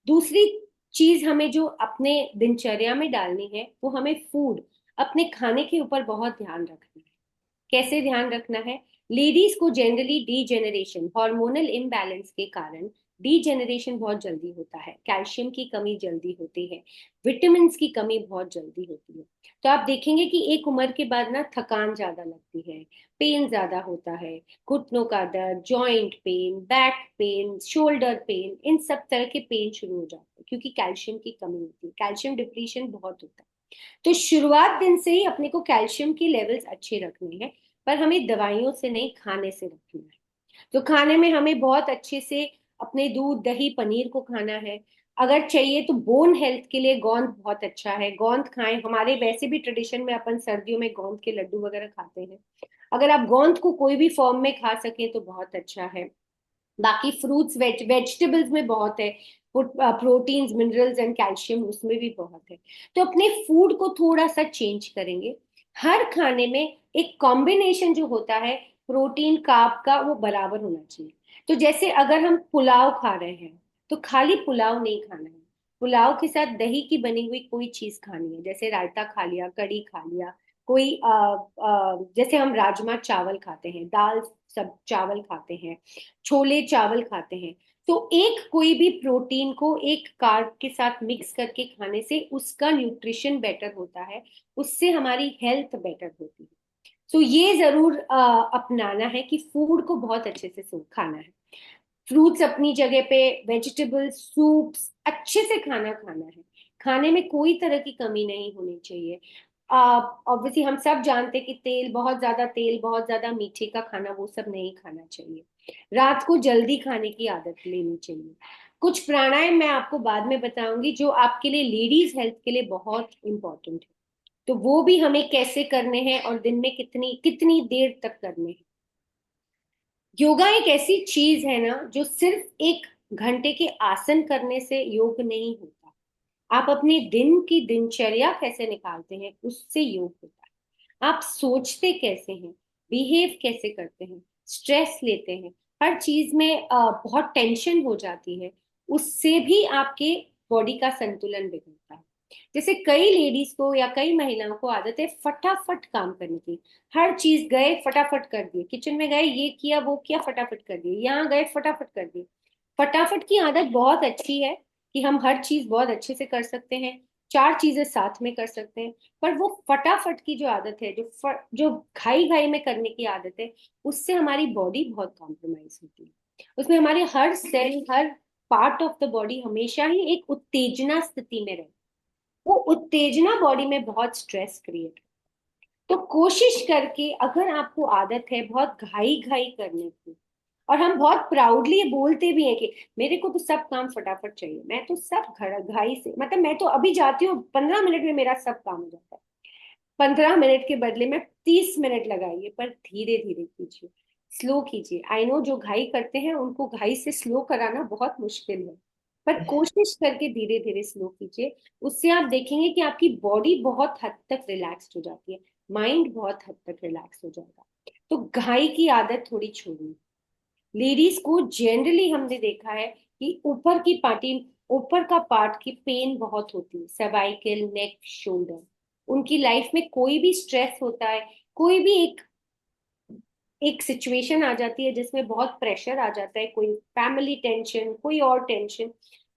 दूसरी चीज हमें जो अपने दिनचर्या में डालनी है वो हमें फूड, अपने खाने के ऊपर बहुत ध्यान रखना है। कैसे ध्यान रखना है? लेडीज को जनरली डीजेनरेशन, हार्मोनल इम्बैलेंस के कारण डीजेनरेशन बहुत जल्दी होता है, कैल्शियम की कमी जल्दी होती है, विटामिन की कमी बहुत जल्दी होती है। तो आप देखेंगे कि एक उम्र के बाद ना थकान ज्यादा लगती है, पेन ज्यादा होता है, घुटनों का दर्द, joint pain, back pain, shoulder pain, इन सब तरह के पेन शुरू हो जाते हैं क्योंकि कैल्शियम की कमी होती है, कैल्शियम डिप्लीशन बहुत होता है। तो शुरुआत दिन से ही अपने को कैल्शियम की लेवल्स अच्छे रखने हैं, पर हमें दवाइयों से नहीं, खाने से रखना है। तो खाने में हमें बहुत अच्छे से अपने दूध, दही, पनीर को खाना है। अगर चाहिए तो बोन हेल्थ के लिए गोंद बहुत अच्छा है, गोंद खाएं। हमारे वैसे भी ट्रेडिशन में अपन सर्दियों में गोंद के लड्डू वगैरह खाते हैं। अगर आप गोंद को कोई भी फॉर्म में खा सके तो बहुत अच्छा है। बाकी फ्रूट्स वेजिटेबल्स में बहुत है, प्रोटीन्स मिनरल्स एंड कैल्शियम उसमें भी बहुत है। तो अपने फूड को थोड़ा सा चेंज करेंगे। हर खाने में एक कॉम्बिनेशन जो होता है प्रोटीन कार्ब का वो बराबर होना चाहिए। तो जैसे अगर हम पुलाव खा रहे हैं तो खाली पुलाव नहीं खाना है, पुलाव के साथ दही की बनी हुई कोई चीज खानी है, जैसे रायता खा लिया, कढ़ी खा लिया, कोई जैसे हम राजमा चावल खाते हैं, दाल सब चावल खाते हैं, छोले चावल खाते हैं। तो एक कोई भी प्रोटीन को एक कार्ब के साथ मिक्स करके खाने से उसका न्यूट्रिशन बेटर होता है, उससे हमारी हेल्थ बेटर होती है। सो ये जरूर अपनाना है कि फूड को बहुत अच्छे से खाना है, फ्रूट्स अपनी जगह पे, वेजिटेबल्स, सूप्स अच्छे से खाना है। खाने में कोई तरह की कमी नहीं होनी चाहिए। ऑब्वियसली हम सब जानते हैं कि तेल, बहुत ज्यादा तेल, बहुत ज्यादा मीठे का खाना वो सब नहीं खाना चाहिए। रात को जल्दी खाने की आदत लेनी चाहिए। कुछ प्राणायाम मैं आपको बाद में बताऊंगी जो आपके लिए, लेडीज हेल्थ के लिए बहुत इंपॉर्टेंट है। तो वो भी हमें कैसे करने हैं और दिन में कितनी कितनी देर तक करने हैं। योगा एक ऐसी चीज है ना जो सिर्फ 1 घंटे के आसन करने से योग नहीं होता। आप अपने दिन की दिनचर्या कैसे निकालते हैं उससे योग होता है। आप सोचते कैसे हैं, बिहेव कैसे करते हैं, स्ट्रेस लेते हैं, हर चीज में बहुत टेंशन हो जाती है, उससे भी आपके बॉडी का संतुलन बिगड़ता है। जैसे कई लेडीज को या कई महिलाओं को आदत है फटाफट काम करने की, हर चीज गए फटाफट कर दिए, किचन में गए ये किया वो किया फटाफट कर दिए, यहाँ गए फटाफट कर दिए। फटाफट की आदत बहुत अच्छी है कि हम हर चीज बहुत अच्छे से कर सकते हैं, 4 चीजें साथ में कर सकते हैं। पर वो फटाफट की जो आदत है, जो घाई घाई में करने की आदत है, उससे हमारी बॉडी बहुत कॉम्प्रोमाइज होती है। उसमें हमारे हर सेल, हर पार्ट ऑफ द बॉडी हमेशा ही एक उत्तेजना स्थिति में रहे। वो उत्तेजना बॉडी में बहुत स्ट्रेस क्रिएट। तो कोशिश करके, अगर आपको आदत है बहुत घाई घाई करने की, और हम बहुत प्राउडली बोलते भी हैं कि मेरे को तो सब काम फटाफट चाहिए, मैं तो सब घाई से, मतलब मैं तो अभी जाती हूँ 15 मिनट में मेरा सब काम हो जाता है। 15 मिनट के बदले में 30 मिनट लगाइए, पर धीरे धीरे कीजिए, स्लो कीजिए। आई नो जो घाई करते हैं उनको घाई से स्लो कराना बहुत मुश्किल है, पर कोशिश करके धीरे धीरे स्लो कीजिए। उससे आप देखेंगे कि आपकी बॉडी बहुत हद तक रिलैक्स हो जाती है, माइंड बहुत हद तक रिलैक्स हो जाएगा। तो घाई की आदत थोड़ी छोड़नी। लेडीज को जनरली हमने देखा है कि ऊपर का पार्ट की पेन बहुत होती है, सर्वाइकल, नेक, शोल्डर। उनकी लाइफ में कोई भी स्ट्रेस होता है, कोई भी एक एक सिचुएशन आ जाती है जिसमें बहुत प्रेशर आ जाता है, कोई फैमिली टेंशन, कोई और टेंशन,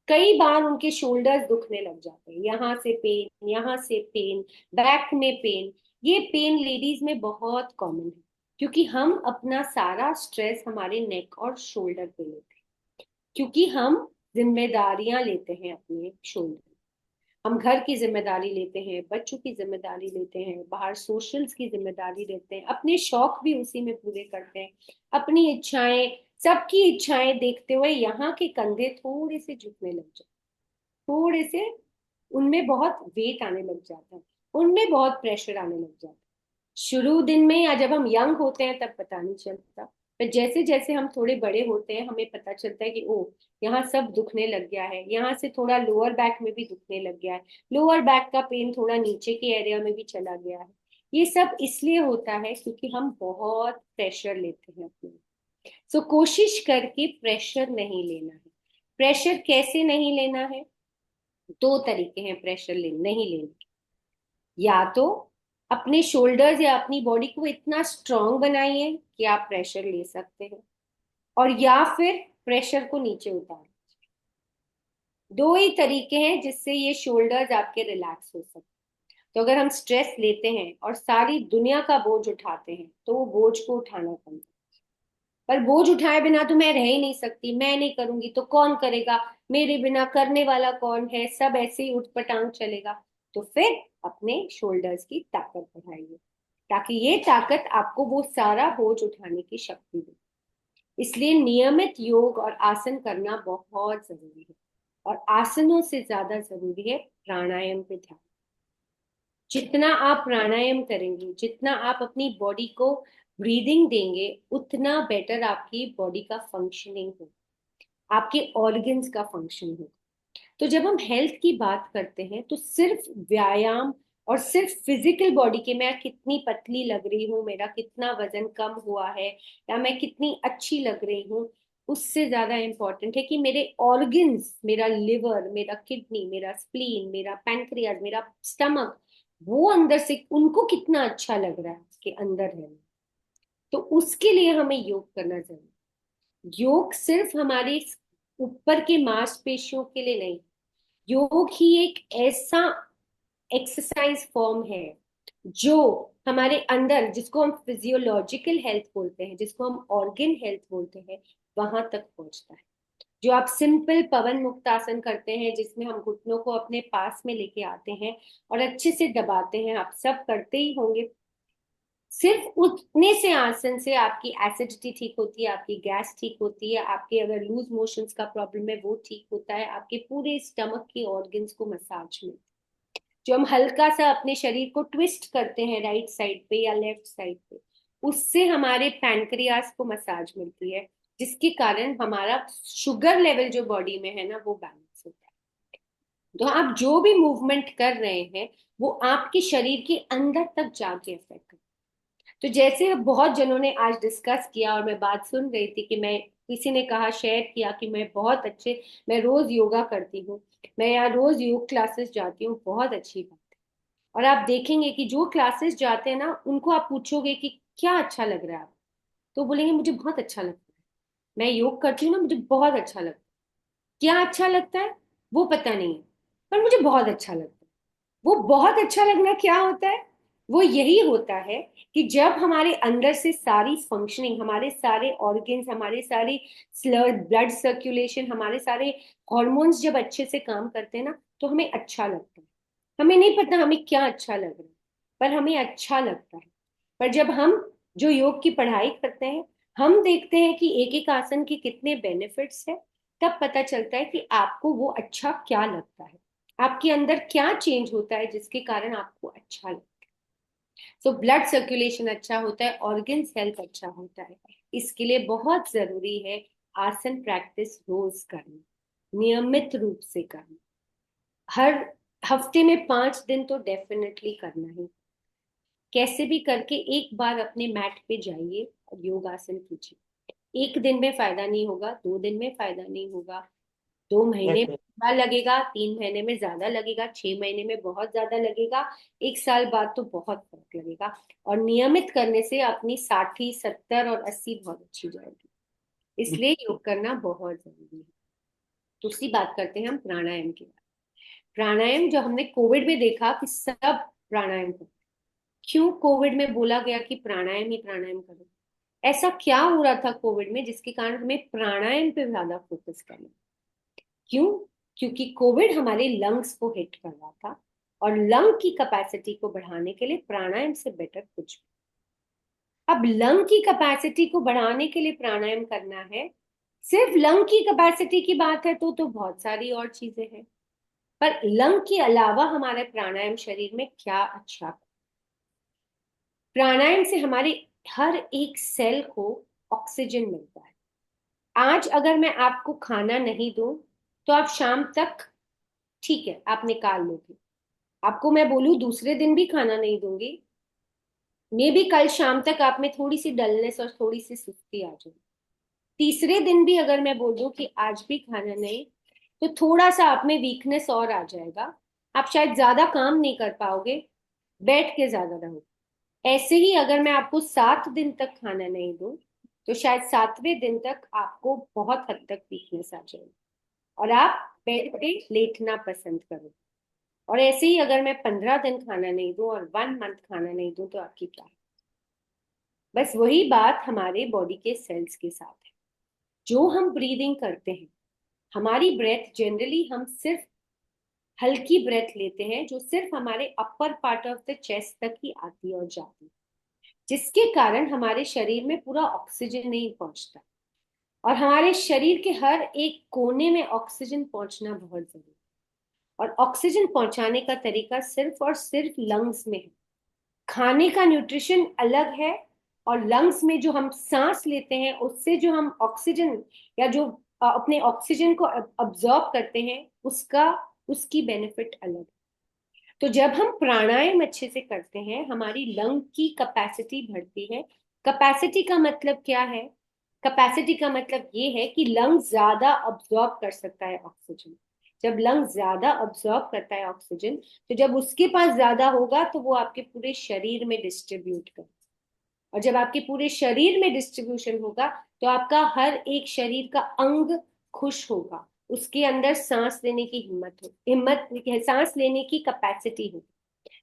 कई बार उनके शोल्डर्स दुखने लग जाते हैं, यहाँ से पेन, यहाँ से पेन, बैक में पेन। ये पेन लेडीज में बहुत कॉमन है, क्योंकि हम अपना सारा स्ट्रेस हमारे नेक और शोल्डर पे लेते हैं, क्योंकि हम जिम्मेदारियां लेते हैं अपने शोल्डर। हम घर की जिम्मेदारी लेते हैं, बच्चों की जिम्मेदारी लेते हैं, बाहर सोशल्स की जिम्मेदारी लेते हैं, अपने शौक भी उसी में पूरे करते हैं, अपनी इच्छाएं, सबकी इच्छाएं देखते हुए यहाँ के कंधे थोड़े से झुकने लग जाते, थोड़े से उनमें बहुत वेट आने लग जाता है, उनमें बहुत प्रेशर आने लग जाता है। शुरू दिन में या जब हम यंग होते हैं तब पता नहीं चलता, पर जैसे जैसे हम थोड़े बड़े होते हैं हमें पता चलता है कि ओ, यहाँ सब दुखने लग गया है, यहाँ से थोड़ा लोअर बैक में भी दुखने लग गया है, लोअर बैक का पेन थोड़ा नीचे के एरिया में भी चला गया है। ये सब इसलिए होता है क्योंकि हम बहुत प्रेशर लेते हैं अपने। सो कोशिश करके प्रेशर नहीं लेना है। प्रेशर कैसे नहीं लेना है? 2 तरीके हैं प्रेशर नहीं लेने के। या तो अपने शोल्डर्स या अपनी बॉडी को इतना स्ट्रांग बनाइए कि आप प्रेशर ले सकते हैं, और या फिर प्रेशर को नीचे उतार। 2 ही तरीके हैं जिससे ये शोल्डर्स आपके रिलैक्स हो सकते हैं। तो अगर हम स्ट्रेस लेते हैं और सारी दुनिया का बोझ उठाते हैं तो वो बोझ को उठाना पड़ता है। पर बोझ उठाए बिना तो मैं रह ही नहीं सकती, मैं नहीं करूंगी तो कौन करेगा, मेरे बिना करने वाला कौन है, सब ऐसे ही उठपटांग चलेगा। तो फिर अपने शोल्डर्स की ताकत बढ़ाइए, ताकि ये ताकत आपको वो सारा बोझ उठाने की शक्ति दे। इसलिए नियमित योग और आसन करना बहुत जरूरी है। और आसनों से ज्यादा जरूरी है प्राणायाम पे ध्यान। जितना आप प्राणायाम करेंगे, जितना आप अपनी बॉडी को ब्रीदिंग देंगे, उतना बेटर आपकी बॉडी का फंक्शनिंग हो, आपके ऑर्गन्स का फंक्शन हो। तो जब हम हेल्थ की बात करते हैं तो सिर्फ व्यायाम और सिर्फ फिजिकल बॉडी के, मैं कितनी पतली लग रही हूँ, मेरा कितना वजन कम हुआ है, या मैं कितनी अच्छी लग रही हूँ, उससे ज्यादा इंपॉर्टेंट है कि मेरे ऑर्गन्स, मेरा लिवर, मेरा किडनी, मेरा स्प्लीन, मेरा पैंक्रियाज, मेरा स्टमक, वो अंदर से उनको कितना अच्छा लग रहा है उसके अंदर है। तो उसके लिए हमें योग करना जरूरी। योग सिर्फ हमारे ऊपर के मांसपेशियों के लिए नहीं, योग ही एक ऐसा एक्सरसाइज फॉर्म है जो हमारे अंदर, जिसको हम फिजियोलॉजिकल हेल्थ बोलते हैं, जिसको हम ऑर्गन हेल्थ बोलते हैं, वहां तक पहुंचता है। जो आप सिंपल पवन मुक्त आसन करते हैं, जिसमें हम घुटनों को अपने पास में लेके आते हैं और अच्छे से दबाते हैं, आप सब करते ही होंगे। सिर्फ उतने से आसन से आपकी एसिडिटी ठीक होती है, आपकी गैस ठीक होती है, आपके अगर लूज मोशंस का प्रॉब्लम है वो ठीक होता है, आपके पूरे स्टमक के ऑर्गन्स को मसाज मिलती है। जो हम हल्का सा अपने शरीर को ट्विस्ट करते हैं राइट साइड पे या लेफ्ट साइड पे, उससे हमारे पैनक्रियास को मसाज मिलती है, जिसके कारण हमारा शुगर लेवल जो बॉडी में है ना, वो बैलेंस होता है। तो आप जो भी मूवमेंट कर रहे हैं वो आपके शरीर के अंदर तक जाके इफेक्ट करता है। तो जैसे बहुत जनों ने आज डिस्कस किया और मैं बात सुन रही थी कि मैं, किसी ने कहा, शेयर किया कि मैं बहुत अच्छे, मैं रोज योगा करती हूँ, मैं यहाँ रोज योग क्लासेस जाती हूँ, बहुत अच्छी बात है। और आप देखेंगे कि जो क्लासेस जाते हैं ना, उनको आप पूछोगे कि क्या अच्छा लग रहा है आप, तो बोलेंगे मुझे बहुत अच्छा लगता है, मैं योग करती हूँ ना, मुझे बहुत अच्छा लगता है। क्या अच्छा लगता है वो पता नहीं है, पर मुझे बहुत अच्छा लगता है। वो बहुत अच्छा लगना क्या होता है? वो यही होता है कि जब हमारे अंदर से सारी फंक्शनिंग, हमारे सारे ऑर्गन्स, हमारे सारी ब्लड सर्कुलेशन, हमारे सारे हॉर्मोन्स जब अच्छे से काम करते हैं ना, तो हमें अच्छा लगता है। हमें नहीं पता हमें क्या अच्छा लग रहा है, पर हमें अच्छा लगता है। पर जब हम जो योग की पढ़ाई करते हैं, हम देखते हैं कि एक एक आसन के कितने बेनिफिट्स है, तब पता चलता है कि आपको वो अच्छा क्या लगता है, आपके अंदर क्या चेंज होता है जिसके कारण आपको अच्छा लगता है। सो ब्लड सर्कुलेशन अच्छा होता है, ऑर्गन्स हेल्थ अच्छा होता है। इसके लिए बहुत जरूरी है आसन प्रैक्टिस रोज करना, नियमित रूप से करना, हर हफ्ते में 5 दिन तो डेफिनेटली करना ही। कैसे भी करके एक बार अपने मैट पे जाइए और योगासन कीजिए। 1 दिन में फायदा नहीं होगा, 2 दिन में फायदा नहीं होगा, 2 महीने में थोड़ा लगेगा, 3 महीने में ज्यादा लगेगा, 6 महीने में बहुत ज्यादा लगेगा, 1 साल बाद तो बहुत फर्क लगेगा। और नियमित करने से अपनी 60, 70 और 80 बहुत अच्छी जाएगी। इसलिए योग करना बहुत जरूरी है। दूसरी बात करते हैं हम प्राणायाम की। प्राणायाम जो हमने कोविड में देखा कि सब प्राणायाम करते, क्यों कोविड में बोला गया कि प्राणायाम ही प्राणायाम करो? ऐसा क्या हो रहा था कोविड में जिसके कारण हमें प्राणायाम पे ज्यादा फोकस करना? क्यों? क्योंकि कोविड हमारे लंग्स को हिट कर रहा था, और लंग की कैपेसिटी को बढ़ाने के लिए प्राणायाम से बेटर कुछ भी। अब लंग की कैपेसिटी को बढ़ाने के लिए प्राणायाम करना है, सिर्फ लंग की कैपेसिटी की बात है तो बहुत सारी और चीजें हैं। पर लंग के अलावा हमारे प्राणायाम शरीर में क्या अच्छा? प्राणायाम से हमारे हर एक सेल को ऑक्सीजन मिलता है। आज अगर मैं आपको खाना नहीं दूं तो आप शाम तक, ठीक है, आप निकाल लोगे। आपको मैं बोलूं दूसरे दिन भी खाना नहीं दूंगी, मे भी कल शाम तक आप में थोड़ी सी डलनेस और थोड़ी सी सुस्ती आ जाए। तीसरे दिन भी अगर मैं बोल दूं कि आज भी खाना नहीं, तो थोड़ा सा आप में वीकनेस और आ जाएगा, आप शायद ज्यादा काम नहीं कर पाओगे, बैठ के ज्यादा रहोगे। ऐसे ही अगर मैं आपको 7 दिन तक खाना नहीं दूं, तो शायद 7वें दिन तक आपको बहुत हद तक वीकनेस आ जाएगी और आप बेड पे लेटना पसंद करोगे। और ऐसे ही अगर मैं 15 दिन खाना नहीं दूं और 1 मंथ खाना नहीं दूं, तो आपकी क्या है? बस वही बात हमारे बॉडी के सेल्स के साथ है। जो हम ब्रीदिंग करते हैं, हमारी ब्रेथ जनरली हम सिर्फ हल्की ब्रेथ लेते हैं, जो सिर्फ हमारे upper part of the chest तक ही आती है और जाती है, जिसके कारण हमारे शरीर में पूरा ऑक्सीजन नहीं पहुंचता। और हमारे शरीर के हर एक कोने में ऑक्सीजन पहुंचना बहुत जरूरी है। और ऑक्सीजन पहुंचाने का तरीका सिर्फ और सिर्फ लंग्स में है। खाने का न्यूट्रिशन अलग है, और लंग्स में जो हम सांस लेते हैं उससे जो हम ऑक्सीजन या जो अपने ऑक्सीजन को अब्जॉर्ब करते हैं उसका उसकी बेनिफिट अलग है। तो जब हम प्राणायाम अच्छे से करते हैं हमारी लंग की कैपेसिटी बढ़ती है। कैपेसिटी का मतलब क्या है? कैपेसिटी का मतलब ये है कि लंग ज्यादा अब्जॉर्ब कर सकता है ऑक्सीजन। जब लंग ज्यादा अब्जॉर्ब करता है ऑक्सीजन, तो जब उसके पास ज्यादा होगा तो वो आपके पूरे शरीर में डिस्ट्रीब्यूट कर, और जब आपके पूरे शरीर में डिस्ट्रीब्यूशन होगा तो आपका हर एक शरीर का अंग खुश होगा, उसके अंदर सांस लेने की हिम्मत सांस लेने की कैपेसिटी हो।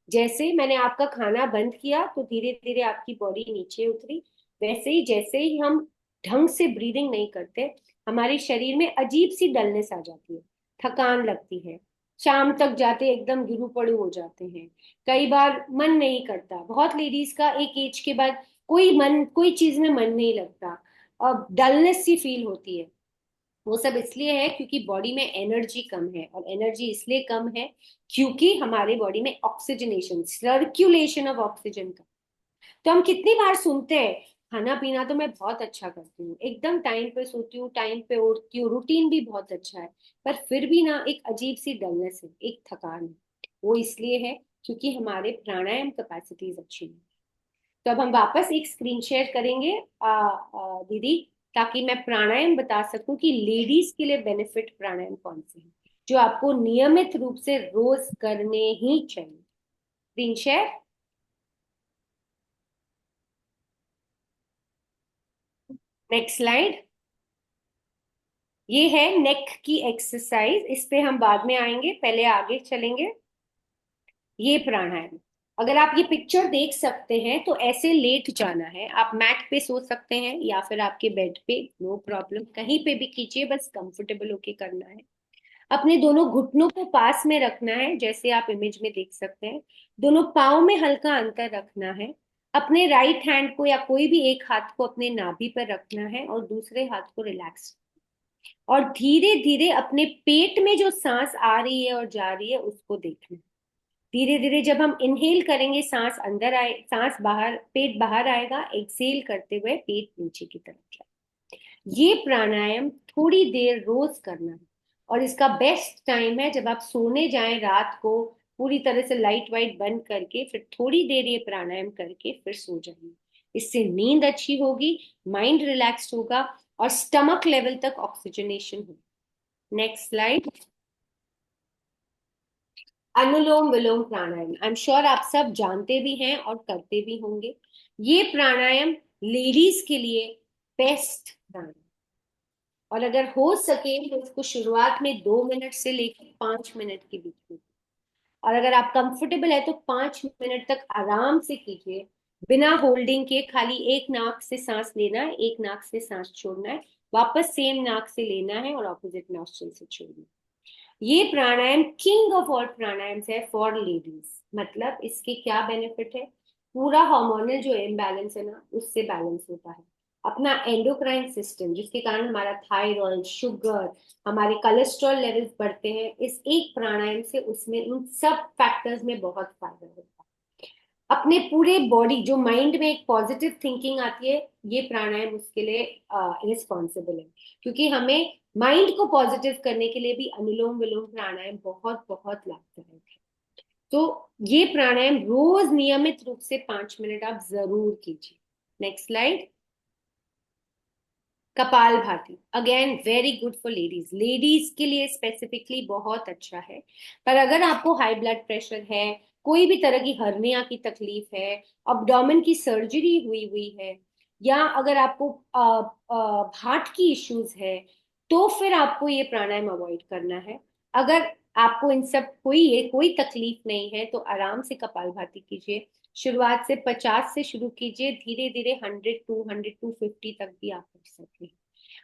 जैसे मैंने आपका खाना बंद किया तो धीरे धीरे आपकी बॉडी नीचे उतरी, वैसे ही जैसे ही हम ढंग से ब्रीदिंग नहीं करते हमारे शरीर में अजीब सी डलनेस आ जाती है, थकान लगती है, शाम तक जाते एकदम गिरू पड़ू हो जाते हैं, कई बार मन नहीं करता। बहुत लेडीज का एक एज के बाद कोई चीज में मन नहीं लगता, और डलनेस सी फील होती है। वो सब इसलिए है क्योंकि बॉडी में एनर्जी कम है, और एनर्जी इसलिए कम है क्योंकि हमारे बॉडी में ऑक्सीजनेशन, सर्कुलेशन ऑफ ऑक्सीजन का। तो हम कितनी बार सुनते हैं खाना पीना तो मैं बहुत अच्छा करती हूँ, एकदम टाइम पे सोती हूँ, टाइम पे उठती हूँ, रूटीन भी बहुत अच्छा है, पर फिर भी ना एक अजीब सी डलनेस है, एक थकान है। वो इसलिए है क्योंकि हमारे प्राणायाम कैपेसिटीज अच्छी नहीं। तो अब हम वापस एक स्क्रीन शेयर करेंगे दीदी, ताकि मैं प्राणायाम बता सकूं कि लेडीज के लिए बेनिफिट प्राणायाम कौन से हैं जो आपको नियमित रूप से रोज करने ही चाहिए। Screen share. Next slide. ये है नेक की एक्सरसाइज, इस पे हम बाद में आएंगे, पहले आगे चलेंगे। ये प्राणायाम, अगर आप ये पिक्चर देख सकते हैं तो ऐसे लेट जाना है, आप मैट पे सो सकते हैं या फिर आपके बेड पे, नो प्रॉब्लम, कहीं पे भी कीजिए, बस कंफर्टेबल होके करना है। अपने दोनों घुटनों को पास में रखना है जैसे आप इमेज में देख सकते हैं, दोनों पाँव में हल्का अंतर रखना है। अपने राइट हैंड को या कोई भी एक हाथ को अपने नाभि पर रखना है और दूसरे हाथ को रिलैक्स, और धीरे धीरे अपने पेट में जो सांस आ रही है और जा रही है उसको देखना है। धीरे धीरे जब हम इनहेल करेंगे सांस अंदर आए, सांस बाहर, पेट बाहर आएगा, एक्सेल करते हुए पेट नीचे की तरफ जाए। ये प्राणायाम थोड़ी देर रोज करना है, और इसका बेस्ट टाइम है जब आप सोने जाएं रात को, पूरी तरह से लाइट वाइट बंद करके फिर थोड़ी देर ये प्राणायाम करके फिर सो जाइए। इससे नींद अच्छी होगी, माइंड रिलैक्स्ड होगा, और स्टमक लेवल तक ऑक्सीजनेशन होगी। Next slide. Anulom vilom pranayama I am sure आप सब जानते भी हैं और करते भी होंगे। ये प्राणायाम लेडीज के लिए बेस्ट प्राणायाम, और अगर हो सके तो इसको शुरुआत में 2 मिनट से लेकर 5 मिनट के बीच में, और अगर आप कंफर्टेबल है तो 5 मिनट तक आराम से कीजिए, बिना होल्डिंग के। खाली एक नाक से सांस लेना है, एक नाक से सांस छोड़ना है, वापस सेम नाक से लेना है और ऑपोजिट नॉस्ट्रिल से छोड़ना है। ये प्राणायाम किंग ऑफ ऑल प्राणायाम है फॉर लेडीज। मतलब इसके क्या बेनिफिट है? पूरा हार्मोनल जो इम्बैलेंस है ना उससे बैलेंस होता है। अपना एंडोक्राइन सिस्टम, जिसके कारण हमारा थायराइड, शुगर, हमारे कोलेस्ट्रॉल लेवल्स बढ़ते हैं, इस एक प्राणायाम से उसमें उन सब फैक्टर्स में बहुत फायदा होता है। अपने पूरे बॉडी, जो माइंड में एक पॉजिटिव थिंकिंग आती है, ये प्राणायाम उसके लिए रिस्पॉन्सिबल है, क्योंकि हमें माइंड को पॉजिटिव करने के लिए भी अनुलोम विलोम प्राणायाम बहुत बहुत लाभदायक है। तो ये प्राणायाम रोज नियमित रूप से 5 मिनट आप जरूर कीजिए। Next slide. कपाल भाती, again very good for ladies, ladies के लिए स्पेसिफिकली बहुत अच्छा है। पर अगर आपको हाई ब्लड प्रेशर है, कोई भी तरह की हर्निया की तकलीफ है, अब्डोमेन की सर्जरी हुई हुई है, या अगर आपको हार्ट की इश्यूज है, तो फिर आपको ये प्राणायाम अवॉइड करना है। अगर आपको इन सब कोई तकलीफ नहीं है तो आराम से कपाल भाती कीजिए। शुरुआत से 50 से शुरू कीजिए, धीरे धीरे 100, 200, 250 तक भी आप कर सकते हैं।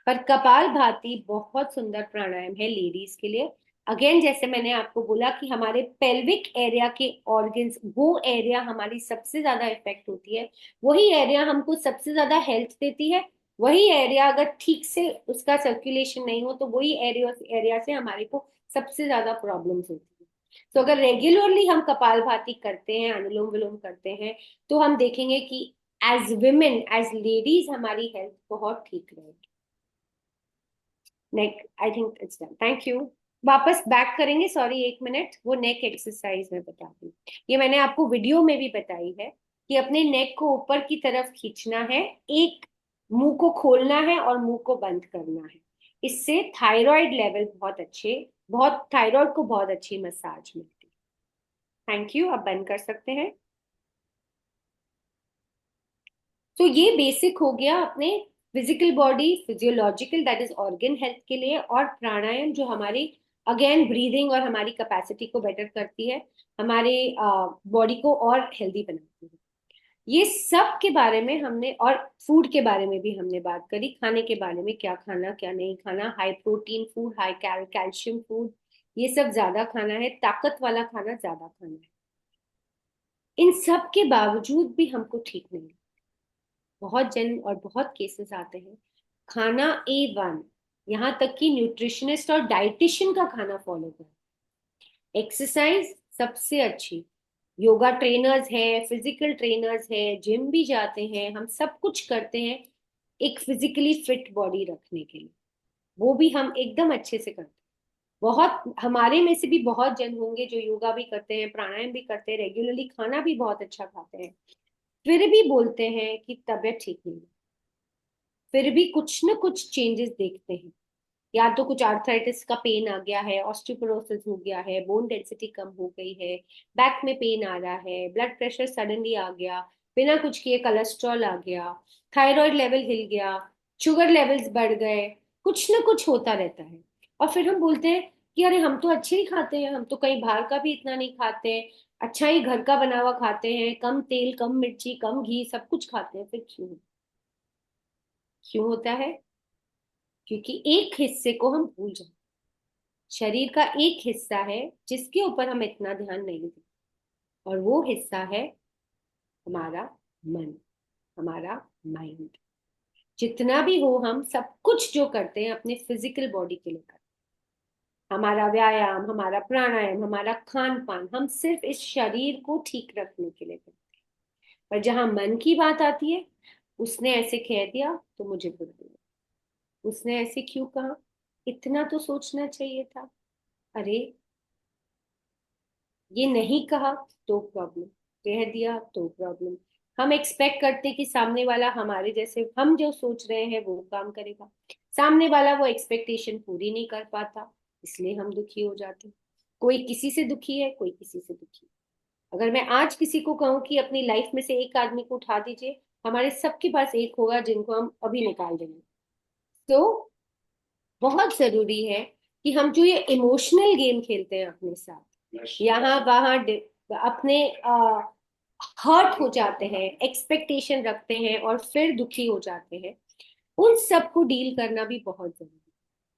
पर कपाल भाती बहुत सुंदर प्राणायाम है लेडीज के लिए। अगेन जैसे मैंने आपको बोला कि हमारे पेल्विक एरिया के ऑर्गन्स, वो एरिया हमारी सबसे ज्यादा इफेक्ट होती है, वही एरिया हमको सबसे ज्यादा हेल्थ देती है, वही एरिया अगर ठीक से उसका सर्कुलेशन नहीं हो तो वही एरिया से हमारे को सबसे ज्यादा प्रॉब्लम्स होती है। तो अगर रेगुलरली हम कपालभाति करते हैं, अनुलोम विलोम करते हैं, तो हम देखेंगे कि एज विमेन, एज लेडीज, हमारी हेल्थ बहुत ठीक रहेगी। Neck, I think it's done, thank you. वापस बैक करेंगे, सॉरी 1 मिनट, वो नेक एक्सरसाइज में बता दी। ये मैंने आपको वीडियो में भी बताई है कि अपने नेक को ऊपर की तरफ खींचना है, एक मुंह को खोलना है और मुंह को बंद करना है। इससे थायराइड लेवल बहुत थायराइड को बहुत अच्छी मसाज मिलती है। थैंक यू, अब बंद कर सकते हैं। तो ये बेसिक हो गया अपने physical body, physiological, that is organ health के लिए। और प्राणायाम जो हमारी अगेन ब्रीदिंग और हमारी कैपेसिटी को बेटर करती है, हमारे बॉडी को और हेल्दी बनाती है। ये सब के बारे में हमने, और फूड के बारे में भी हमने बात करी, खाने के बारे में, क्या खाना क्या नहीं खाना, high protein food, high calcium food, ये सब ज्यादा खाना है, ताकत वाला खाना ज्यादा खाना है। इन सब के बावजूद भी हमको ठीक नहीं, बहुत जन और बहुत केसेस आते हैं खाना A1, यहाँ तक कि न्यूट्रिशनिस्ट और डाइटिशियन का खाना फॉलो कर, एक्सरसाइज सबसे अच्छी, योगा ट्रेनर्स है, फिजिकल ट्रेनर्स है, जिम भी जाते हैं, हम सब कुछ करते हैं एक फिजिकली फिट बॉडी रखने के लिए, वो भी हम एकदम अच्छे से करते हैं। बहुत हमारे में से भी बहुत जन होंगे जो योगा भी करते हैं, प्राणायाम भी करते हैं, रेगुलरली खाना भी बहुत अच्छा खाते हैं, फिर भी बोलते हैं कि तबीयत ठीक नहीं है, फिर भी कुछ ना कुछ चेंजेस देखते हैं। या तो कुछ आर्थराइटिस का पेन आ गया है, ऑस्टियोपोरोसिस हो गया है, बोन डेंसिटी कम हो गई है, बैक में पेन आ रहा है, ब्लड प्रेशर सडनली आ गया, बिना कुछ किए कोलेस्ट्रॉल आ गया, थायराइड लेवल हिल गया, शुगर लेवल्स बढ़ गए, कुछ ना कुछ होता रहता है। और फिर हम बोलते हैं कि अरे हम तो अच्छे ही खाते हैं, हम तो कहीं बाहर का भी इतना नहीं खाते हैं, अच्छा ही घर का बना हुआ खाते हैं, कम तेल, कम मिर्ची, कम घी, सब कुछ खाते हैं। फिर क्यों क्यों होता है? क्योंकि एक हिस्से को हम भूल जाते, शरीर का एक हिस्सा है जिसके ऊपर हम इतना ध्यान नहीं देते, और वो हिस्सा है हमारा मन, हमारा माइंड। जितना भी हो, हम सब कुछ जो करते हैं अपने फिजिकल बॉडी के लिए करते हैं, हमारा व्यायाम, हमारा प्राणायाम, हमारा खान पान, हम सिर्फ इस शरीर को ठीक रखने के लिए करते हैं। पर जहां मन की बात आती है, उसने ऐसे कह दिया तो मुझे बुरा लगा, उसने ऐसे क्यों कहा, इतना तो सोचना चाहिए था, अरे ये नहीं कहा तो प्रॉब्लम, कह दिया तो प्रॉब्लम। हम एक्सपेक्ट करते कि सामने वाला हमारे जैसे, हम जो सोच रहे हैं वो काम करेगा, सामने वाला वो एक्सपेक्टेशन पूरी नहीं कर पाता, इसलिए हम दुखी हो जाते हैं। कोई किसी से दुखी है, कोई किसी से दुखी है। अगर मैं आज किसी को कहूँ कि अपनी लाइफ में से एक आदमी को उठा दीजिए, हमारे सबके पास एक होगा जिनको हम अभी निकाल देंगे। तो बहुत जरूरी है कि हम जो ये इमोशनल गेम खेलते हैं अपने साथ, यहाँ वहां अपने हर्ट हो जाते हैं, एक्सपेक्टेशन रखते हैं और फिर दुखी हो जाते हैं, उन सब को डील करना भी बहुत जरूरी है।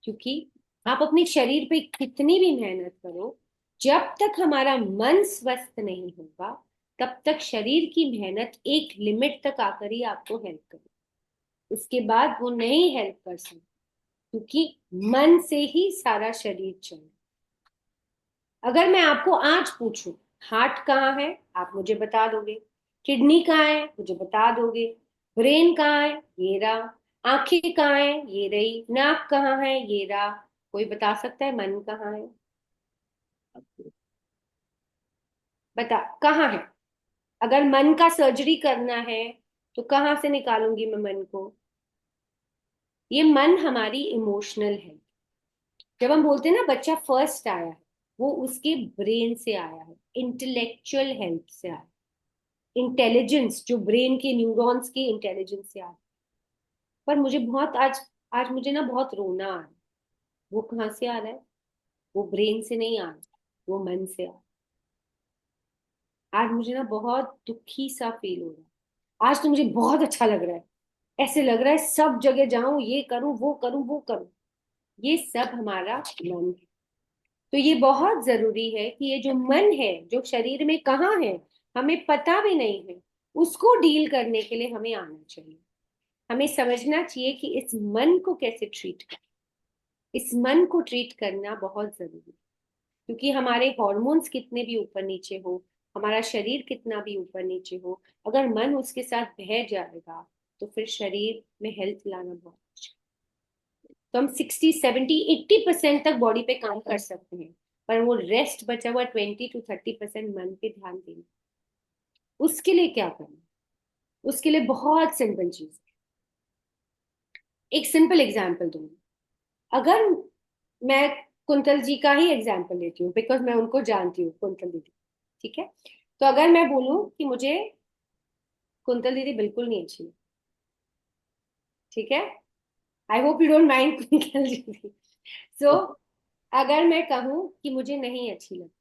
क्योंकि आप अपने शरीर पे कितनी भी मेहनत करो, जब तक हमारा मन स्वस्थ नहीं होगा, तब तक शरीर की मेहनत एक लिमिट तक आकर ही आपको हेल्प करेगी, उसके बाद वो नहीं हेल्प कर सकती, क्योंकि मन से ही सारा शरीर चले। अगर मैं आपको आज पूछूं हार्ट कहाँ है, आप मुझे बता दोगे, किडनी कहाँ है मुझे बता दोगे, ब्रेन कहाँ है ये रहा, आंखें कहाँ है ये रही, नाक कहाँ है ये रहा, कोई बता सकता है मन कहाँ है? बता कहाँ है? अगर मन का सर्जरी करना है तो कहाँ से निकालूंगी मैं मन को? ये मन हमारी इमोशनल है। जब हम बोलते हैं ना बच्चा फर्स्ट आया है, वो उसके ब्रेन से आया है, इंटेलेक्चुअल हेल्प से आया, इंटेलिजेंस जो ब्रेन के न्यूरॉन्स की इंटेलिजेंस से आया। पर मुझे बहुत आज आज मुझे ना बहुत रोना आ रहा है। वो कहाँ से आ रहा है? वो ब्रेन से नहीं आ रहा, वो मन से आ रहा है। आज मुझे ना बहुत दुखी सा फील हो रहा है, आज तो मुझे बहुत अच्छा लग रहा है, ऐसे लग रहा है सब जगह जाऊं, ये करूं, वो करूं, वो करूं। ये सब हमारा मन है। तो ये बहुत जरूरी है कि ये जो मन है, जो शरीर में कहाँ है हमें पता भी नहीं है, उसको डील करने के लिए हमें आना चाहिए। हमें समझना चाहिए कि इस मन को कैसे ट्रीट करें। इस मन को ट्रीट करना बहुत जरूरी है, क्योंकि हमारे हॉर्मोन्स कितने भी ऊपर नीचे हो, हमारा शरीर कितना भी ऊपर नीचे हो, अगर मन उसके साथ बह जाएगा तो फिर शरीर में हेल्थ लाना बहुत मुश्किल। तो हम 60, 70, 80% तक बॉडी पे काम कर सकते हैं, पर वो रेस्ट बचा हुआ 20 to 30% मन पे ध्यान देना। उसके लिए क्या करना? उसके लिए बहुत सिंपल चीज है। एक सिंपल एग्जाम्पल दूंगी। अगर मैं कुंतल जी का ही एग्जाम्पल लेती हूँ, बिकॉज मैं उनको जानती हूँ, कुंतल दीदी, ठीक है। तो अगर मैं बोलूं कि मुझे कुंतल दीदी बिल्कुल नहीं अच्छी, ठीक है, I hope you don't mind quintal दीदी। सो अगर मैं कहूँ कि मुझे नहीं अच्छी लगती,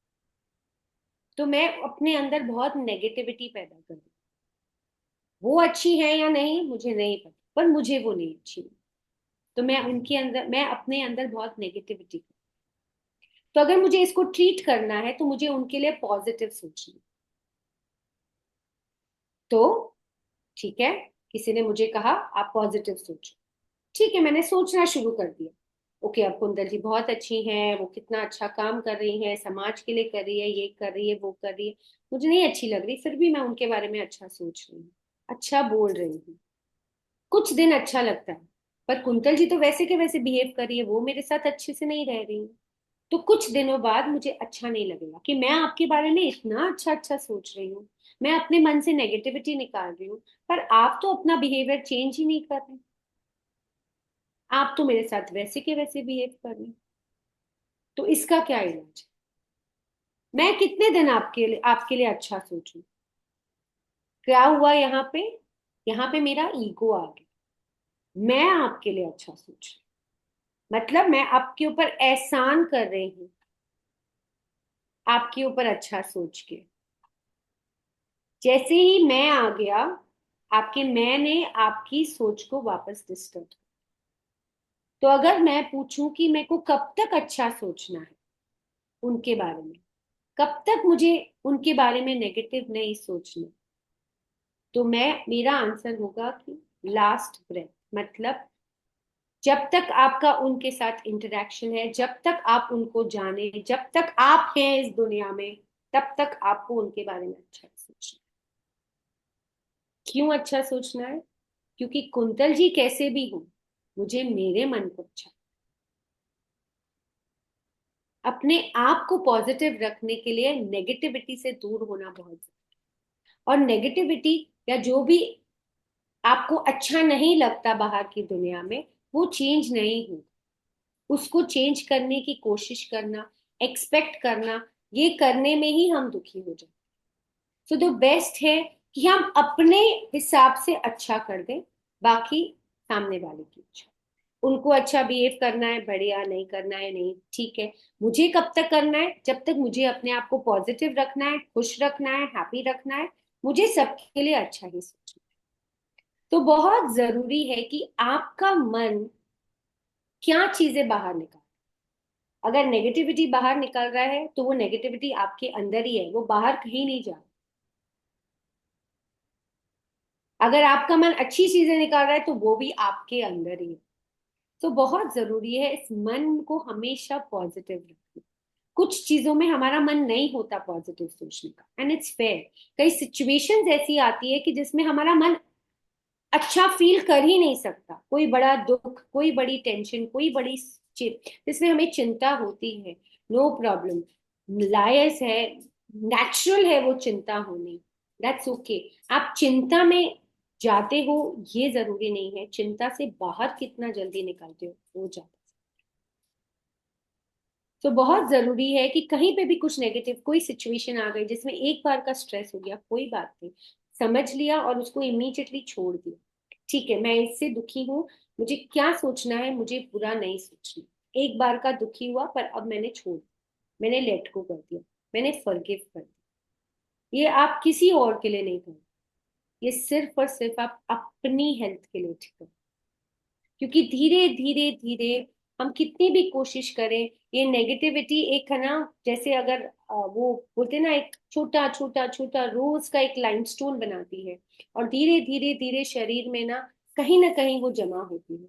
तो मैं अपने अंदर बहुत नेगेटिविटी पैदा कर दूँ। वो अच्छी है या नहीं मुझे नहीं पता, पर मुझे वो नहीं अच्छी लगी, तो मैं अपने अंदर बहुत नेगेटिविटी। तो अगर मुझे इसको ट्रीट करना है तो मुझे उनके लिए पॉजिटिव सोचना। तो ठीक है, किसी ने मुझे कहा आप पॉजिटिव सोचो, ठीक है, मैंने सोचना शुरू कर दिया। ओके, अब कुंदन जी बहुत अच्छी हैं, वो कितना अच्छा काम कर रही हैं, समाज के लिए कर रही है, ये कर रही है, वो कर रही है, मुझे नहीं अच्छी लग रही, फिर भी मैं उनके बारे में अच्छा सोच रही हूँ, अच्छा बोल रही हूँ। कुछ दिन अच्छा लगता है, पर कुंतल जी तो वैसे के वैसे बिहेव कर रही है, वो मेरे साथ अच्छे से नहीं रह रही है। तो कुछ दिनों बाद मुझे अच्छा नहीं लगेगा कि मैं आपके बारे में इतना अच्छा अच्छा सोच रही हूँ, मैं अपने मन से नेगेटिविटी निकाल रही हूँ, पर आप तो अपना बिहेवियर चेंज ही नहीं कर रहे, आप तो मेरे साथ वैसे के वैसे बिहेव कर रहे हैं। तो इसका क्या इलाज है? मैं कितने दिन आपके लिए अच्छा सोचूं? क्या हुआ यहाँ पे? यहाँ पे मेरा ईगो आ गया। मैं आपके लिए अच्छा सोच रही हूं, मतलब मैं आपके ऊपर एहसान कर रही हूँ, आपके ऊपर अच्छा सोच के। जैसे ही मैं आ गया, आपके मैं ने आपकी सोच को वापस डिस्टर्ब। तो अगर मैं पूछूं कि मेरे को कब तक अच्छा सोचना है उनके बारे में, कब तक मुझे उनके बारे में नेगेटिव नहीं सोचना, तो मेरा आंसर होगा कि लास्ट ब्रेथ, मतलब जब तक आपका उनके साथ इंटरेक्शन है, जब तक आप उनको जाने, जब तक आप हैं इस दुनिया में, तब तक आपको उनके बारे में अच्छा सोचना है। क्यों अच्छा सोचना है? क्योंकि कुंतल जी कैसे भी हो, मुझे मेरे मन को अच्छा, अपने आप को पॉजिटिव रखने के लिए नेगेटिविटी से दूर होना बहुत जरूरी है। और नेगेटिविटी या जो भी आपको अच्छा नहीं लगता बाहर की दुनिया में, वो चेंज नहीं हो, उसको चेंज करने की कोशिश करना, एक्सपेक्ट करना, ये करने में ही हम दुखी हो जाते। सो द बेस्ट है कि हम अपने हिसाब से अच्छा कर दें, बाकी सामने वाले की इच्छा। उनको अच्छा बिहेव करना है बढ़िया, नहीं करना है नहीं, ठीक है। मुझे कब तक करना है? जब तक मुझे अपने आप को पॉजिटिव रखना है, खुश रखना है, हैप्पी रखना है, मुझे सबके लिए अच्छा ही सोचना है। तो बहुत जरूरी है कि आपका मन क्या चीजें बाहर निकाले। अगर नेगेटिविटी बाहर निकल रहा है तो वो नेगेटिविटी आपके अंदर ही है, वो बाहर कहीं नहीं जा रहा। अगर आपका मन अच्छी चीजें निकाल रहा है तो वो भी आपके अंदर ही है। तो बहुत जरूरी है इस मन को हमेशा पॉजिटिव रखना। कुछ चीजों में हमारा मन नहीं होता पॉजिटिव सोचने का, एंड इट्स फेयर। कई सिचुएशंस ऐसी आती है कि जिसमें हमारा मन अच्छा फील कर ही नहीं सकता, कोई बड़ा दुख, कोई बड़ी टेंशन, कोई बड़ी जिसमें हमें चिंता होती है। नो प्रॉब्लम, लायस है, नेचुरल है वो चिंता होनी, दैट्स ओके। आप चिंता में जाते हो, ये जरूरी नहीं है चिंता से बाहर कितना जल्दी निकलते हो वो जाता। तो बहुत जरूरी है कि कहीं पे भी कुछ नेगेटिव कोई सिचुएशन आ गई जिसमें एक बार का स्ट्रेस हो गया, कोई बात नहीं, समझ लिया और उसको इमीडिएटली छोड़ दिया। ठीक है, मैं इससे दुखी हूँ, मुझे क्या सोचना है, मुझे बुरा नहीं सोचना। एक बार का दुखी हुआ, पर अब मैंने छोड़ दिया, मैंने लेट गो कर दिया, मैंने फॉरगिव कर दिया। ये आप किसी और के लिए नहीं करो, ये सिर्फ और सिर्फ आप अपनी हेल्थ के लिए ठीक करो। क्योंकि धीरे धीरे धीरे हम कितनी भी कोशिश करें, ये नेगेटिविटी एक है ना, जैसे अगर वो बोलते हैं ना, एक छोटा छोटा छोटा रोज का एक लाइमस्टोन बनाती है, और धीरे धीरे धीरे शरीर में ना कहीं ना कहीं वो जमा होती है,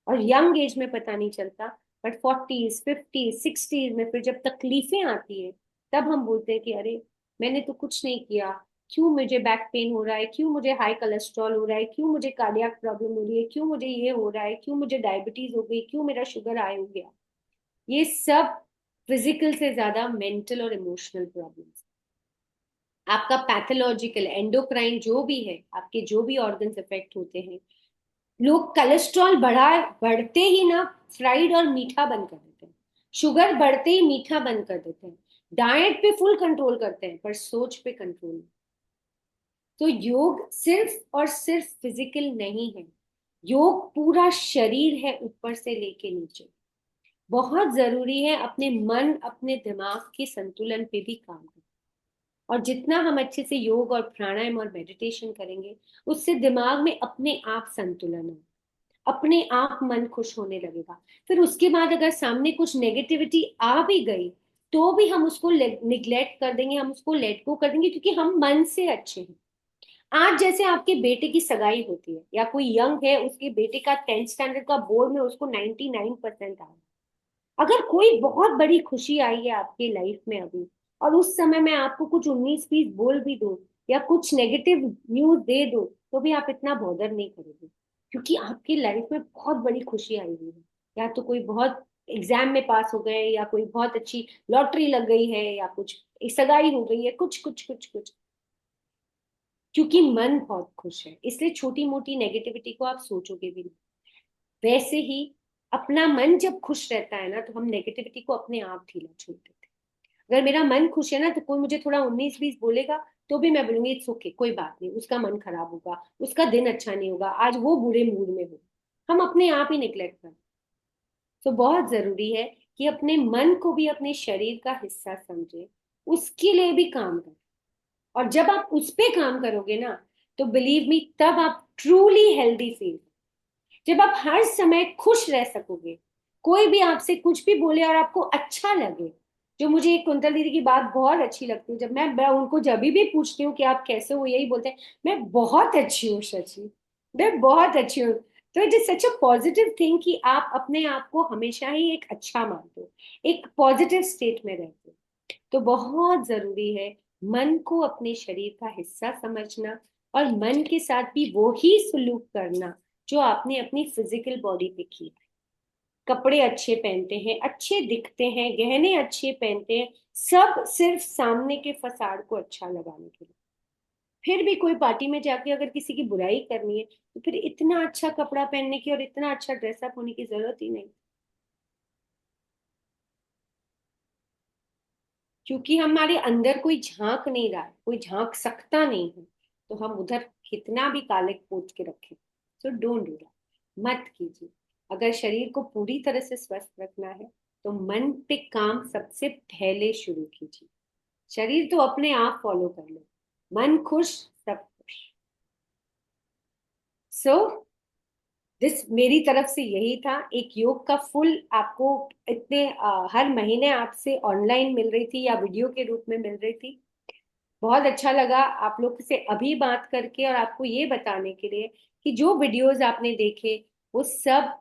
और यंग एज में पता नहीं चलता, बट 40s 50s 60s में फिर जब तकलीफें आती है, तब हम बोलते हैं कि अरे मैंने तो कुछ नहीं किया, क्यों मुझे बैक पेन हो रहा है, क्यों मुझे हाई कोलेस्ट्रॉल हो रहा है, क्यों मुझे कार्डियक प्रॉब्लम हो रही है, क्यों मुझे ये हो रहा है, क्यों मुझे डायबिटीज हो गई, क्यों मेरा शुगर हाई हो गया। ये सब फिजिकल से ज्यादा मेंटल और इमोशनल प्रॉब्लम्स। आपका पैथोलॉजिकल एंडोक्राइन जो भी है, आपके जो भी ऑर्गन्स इफेक्ट होते हैं, लोग कोलेस्ट्रॉल बढ़ते ही ना फ्राइड और मीठा बंद कर देते हैं, शुगर बढ़ते ही मीठा बंद कर देते हैं, डाइट पे फुल कंट्रोल करते हैं, पर सोच पे कंट्रोल नहीं। तो योग सिर्फ और सिर्फ फिजिकल नहीं है, योग पूरा शरीर है ऊपर से लेके नीचे। बहुत जरूरी है अपने मन अपने दिमाग के संतुलन पे भी काम करना, और जितना हम अच्छे से योग और प्राणायाम और मेडिटेशन करेंगे, उससे दिमाग में अपने आप संतुलन है, अपने आप मन खुश होने लगेगा। फिर उसके बाद अगर सामने कुछ नेगेटिविटी आ भी गई, तो भी हम उसको निग्लेक्ट कर देंगे, हम उसको लेट गो कर देंगे, क्योंकि हम मन से अच्छे हैं। आज जैसे आपके बेटे की सगाई होती है, या कोई यंग है, उसके बेटे का 10th स्टैंडर्ड का बोर्ड में उसको 99% आया, अगर कोई बहुत बड़ी खुशी आई है आपके लाइफ में अभी, और उस समय मैं आपको कुछ 19-20 बोल भी दूं, या कुछ नेगेटिव न्यूज दे दूं, तो भी आप इतना बॉदर नहीं करोगे, क्योंकि आपकी लाइफ में बहुत बड़ी खुशी आई हुई है। या तो कोई बहुत एग्जाम में पास हो गए, या कोई बहुत अच्छी लॉटरी लग गई है, या कुछ सगाई हो गई है, कुछ कुछ कुछ कुछ, क्योंकि मन बहुत खुश है, इसलिए छोटी मोटी नेगेटिविटी को आप सोचोगे भी नहीं। वैसे ही अपना मन जब खुश रहता है ना, तो हम नेगेटिविटी को अपने आप ढीला छोड़ देते हैं। अगर मेरा मन खुश है ना, तो कोई मुझे थोड़ा 19-20 बोलेगा, तो भी मैं बोलूंगी इट्स ओके, कोई बात नहीं, उसका मन खराब होगा, उसका दिन अच्छा नहीं होगा, आज वो बुरे मूड में हो। हम अपने आप ही निग्लेक्ट करते हैं। तो बहुत जरूरी है कि अपने मन को भी अपने शरीर का हिस्सा समझे, उसके लिए भी काम करें। और जब आप उस पे काम करोगे ना, तो बिलीव मी, तब आप ट्रूली हेल्दी फील, जब आप हर समय खुश रह सकोगे, कोई भी आपसे कुछ भी बोले और आपको अच्छा लगे। जो मुझे एक कुंतल दीदी की बात बहुत अच्छी लगती है, जब मैं उनको जब भी पूछती हूँ कि आप कैसे हो, यही बोलते हैं, मैं बहुत अच्छी हूँ शची, मैं बहुत अच्छी हूँ। तो it is such a positive thing कि आप अपने आप को हमेशा ही एक अच्छा मानते हो, एक पॉजिटिव स्टेट में रहते हो। तो बहुत जरूरी है मन को अपने शरीर का हिस्सा समझना, और मन के साथ भी वो ही सुलूक करना जो आपने अपनी फिजिकल बॉडी पे किया। कपड़े अच्छे पहनते हैं, अच्छे दिखते हैं, गहने अच्छे पहनते हैं, सब सिर्फ सामने के फसाड को अच्छा लगाने के लिए। फिर भी कोई पार्टी में जाके अगर किसी की बुराई करनी है, तो फिर इतना अच्छा कपड़ा पहनने की और इतना अच्छा ड्रेसअप होने की जरूरत ही नहीं, क्योंकि हमारे अंदर कोई झांक नहीं रहा है, कोई झांक सकता नहीं है, तो हम उधर कितना भी काले पोत के रखें। सो डोंट डू दैट, मत कीजिए। अगर शरीर को पूरी तरह से स्वस्थ रखना है, तो मन पे काम सबसे पहले शुरू कीजिए। शरीर तो अपने आप फॉलो कर लो, मन खुश सब खुश। सो दिस मेरी तरफ से यही था, एक योग का फुल आपको इतने हर महीने आपसे ऑनलाइन मिल रही थी या वीडियो के रूप में मिल रही थी। बहुत अच्छा लगा आप लोग से अभी बात करके, और आपको ये बताने के लिए कि जो वीडियोस आपने देखे वो सब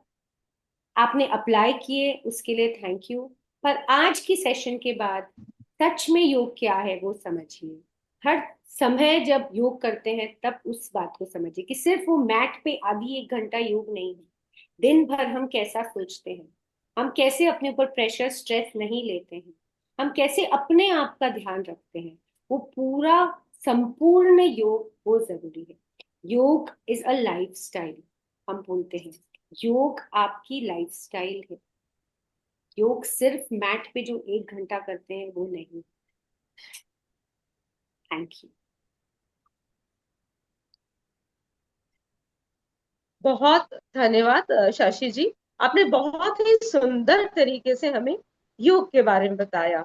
आपने अप्लाई किए, उसके लिए थैंक यू। पर आज की सेशन के बाद सच में योग क्या है वो समझिए। हर समय जब योग करते हैं, तब उस बात को समझिए कि सिर्फ वो मैट पे आधी एक घंटा योग नहीं है। दिन भर हम कैसा सोचते हैं, हम कैसे अपने ऊपर प्रेशर स्ट्रेस नहीं लेते हैं, हम कैसे अपने आप का ध्यान रखते हैं, वो पूरा संपूर्ण योग वो जरूरी है। योग इज अ लाइफ स्टाइल, हम बोलते हैं योग आपकी लाइफ स्टाइल है। योग सिर्फ मैट पे जो 1 घंटा करते हैं वो नहीं। Thank you.
बहुत धन्यवाद शशि जी, आपने बहुत ही सुंदर तरीके से हमें योग के बारे में बताया।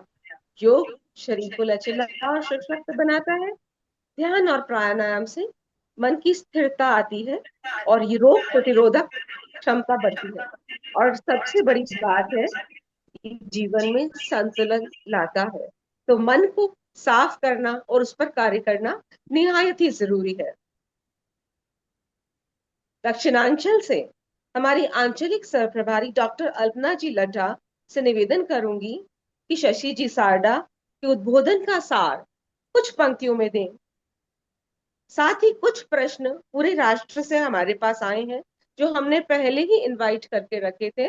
योग शरीर को लचीला और सशक्त बनाता है। ध्यान और प्राणायाम से मन की स्थिरता आती है और ये रोग प्रतिरोधक क्षमता बढ़ती है, और सबसे बड़ी बात है कि जीवन में संतुलन लाता है। तो मन को साफ करना और उस पर कार्य करना निहायत ही जरूरी है। दक्षिणांचल से हमारी आंचलिक सह प्रभारी डॉक्टर अल्पना जी लड्ढा से निवेदन करूंगी कि शशि जी सारडा के उद्बोधन का सार कुछ पंक्तियों में दें। साथ ही कुछ प्रश्न पूरे राष्ट्र से हमारे पास आए हैं जो हमने पहले ही इनवाइट करके रखे थे,